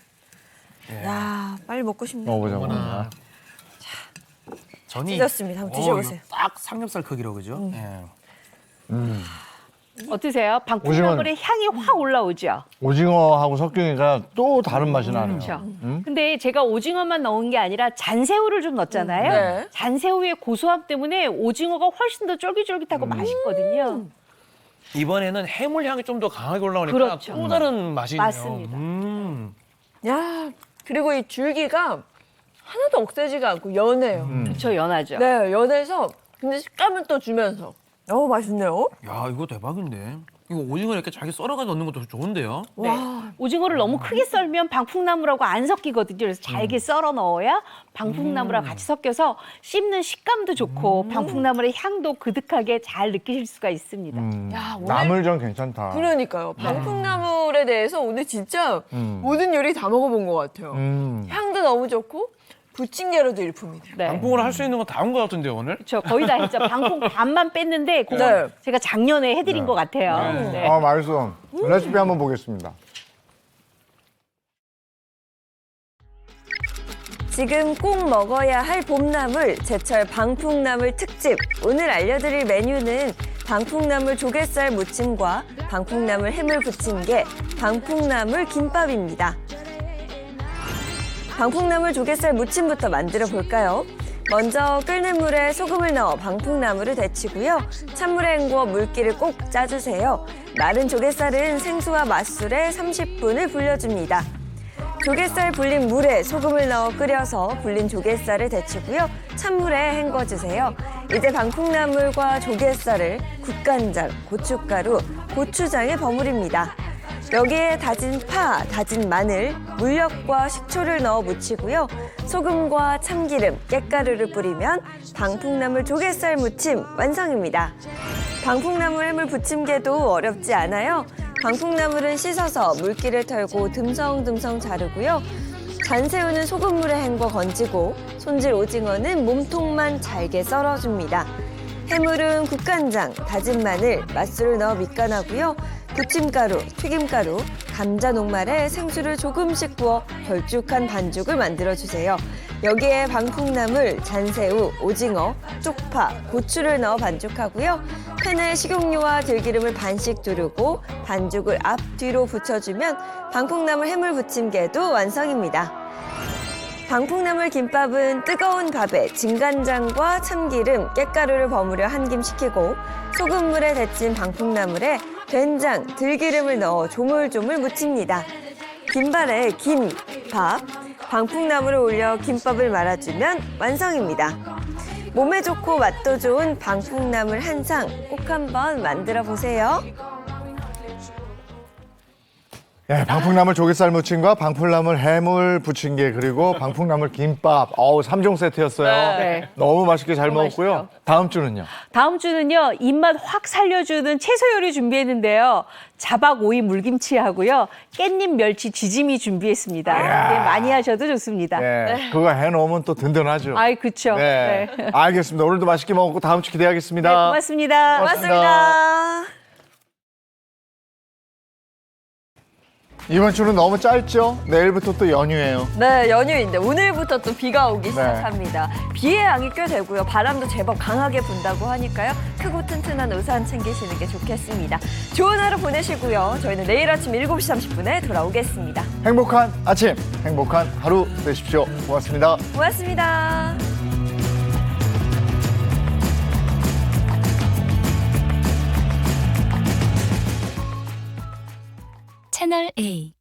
예. 야, 빨리 먹고 싶네요. 먹어보자, 어머나. 먹어보자. 전이 찢었습니다. 한번 드셔보세요. 이거 딱 삼겹살 크기로 그죠? 예. 어떠세요? 방풍나물의 향이 확 올라오죠? 오징어하고 섞이니까 또 다른 맛이 나네요. 그렇죠. 근데 제가 오징어만 넣은 게 아니라 잔새우를 좀 넣었잖아요. 네. 잔새우의 고소함 때문에 오징어가 훨씬 더 쫄깃쫄깃하고 맛있거든요. 이번에는 해물 향이 좀 더 강하게 올라오니까 그렇죠. 또 다른 맛이 있네요. 맞습니다. 야, 그리고 이 줄기가 하나도 억세지가 않고 연해요. 그렇죠, 연하죠. 네, 연해서 근데 식감은 또 주면서. 너무 맛있네요. 야, 이거 대박인데. 이거 오징어 이렇게 잘게 썰어가지고 넣는 것도 좋은데요? 네. 오징어를 너무 크게 썰면 방풍나물하고 안 섞이거든요. 그래서 잘게 썰어 넣어야 방풍나물하고 같이 섞여서 씹는 식감도 좋고 방풍나물의 향도 그득하게 잘 느끼실 수가 있습니다. 야, 오늘 나물전 괜찮다. 그러니까요. 방풍나물에 대해서 오늘 진짜 모든 요리 다 먹어본 것 같아요. 향도 너무 좋고 부침개로도 일품이네요. 네. 방풍을 할 수 있는 건 다 한 것 같은데요, 오늘? 그렇죠. 거의 다 했죠. 방풍 반만 뺐는데 그건 네. 제가 작년에 해드린 것 같아요. 네. 아, 맛있어. 레시피 한번 보겠습니다. 지금 꼭 먹어야 할 봄나물, 제철 방풍나물 특집. 오늘 알려드릴 메뉴는 방풍나물 조갯살 무침과 방풍나물 해물 부침개, 방풍나물 김밥입니다. 방풍나물 조갯살 무침부터 만들어 볼까요? 먼저 끓는 물에 소금을 넣어 방풍나물을 데치고요. 찬물에 헹구어 물기를 꼭 짜주세요. 마른 조갯살은 생수와 맛술에 30분을 불려줍니다. 조갯살 불린 물에 소금을 넣어 끓여서 불린 조갯살을 데치고요. 찬물에 헹궈주세요. 이제 방풍나물과 조갯살을 국간장, 고춧가루, 고추장에 버무립니다. 여기에 다진 파, 다진 마늘, 물엿과 식초를 넣어 무치고요. 소금과 참기름, 깻가루를 뿌리면 방풍나물 조갯살 무침 완성입니다. 방풍나물 해물 부침개도 어렵지 않아요. 방풍나물은 씻어서 물기를 털고 듬성듬성 자르고요. 잔새우는 소금물에 헹궈 건지고 손질 오징어는 몸통만 잘게 썰어줍니다. 해물은 국간장, 다진 마늘, 맛술을 넣어 밑간하고요. 부침가루, 튀김가루, 감자 녹말에 생수를 조금씩 부어 걸쭉한 반죽을 만들어주세요. 여기에 방풍나물, 잔새우, 오징어, 쪽파, 고추를 넣어 반죽하고요. 팬에 식용유와 들기름을 반씩 두르고 반죽을 앞뒤로 붙여주면 방풍나물 해물 부침개도 완성입니다. 방풍나물 김밥은 뜨거운 밥에 진간장과 참기름, 깻가루를 버무려 한 김 식히고 소금물에 데친 방풍나물에 된장, 들기름을 넣어 조물조물 무칩니다. 김발에 김, 밥, 방풍나물을 올려 김밥을 말아주면 완성입니다. 몸에 좋고 맛도 좋은 방풍나물 한상 꼭 한번 만들어 보세요. 예, 방풍나물 조개살 무침과 방풍나물 해물 부침개 그리고 방풍나물 김밥. 어우, 3종 세트였어요. 네. 너무 맛있게 잘 너무 먹었고요. 맛있죠. 다음 주는요? 다음 주는요, 입맛 확 살려주는 채소 요리 준비했는데요. 자박 오이 물김치 하고요. 깻잎 멸치 지짐이 준비했습니다. 네, 많이 하셔도 좋습니다. 네. 그거 해놓으면 또 든든하죠. 아이, 그쵸. 네. 네. 알겠습니다. 오늘도 맛있게 먹고 다음 주 기대하겠습니다. 네, 고맙습니다. 고맙습니다. 이번 주는 너무 짧죠? 내일부터 또 연휴예요. 네, 연휴인데 오늘부터 또 비가 오기 네. 시작합니다. 비의 양이 꽤 되고요. 바람도 제법 강하게 분다고 하니까요. 크고 튼튼한 우산 챙기시는 게 좋겠습니다. 좋은 하루 보내시고요. 저희는 내일 아침 7시 30분에 돌아오겠습니다. 행복한 아침, 행복한 하루 되십시오. 고맙습니다. 고맙습니다. 채널 A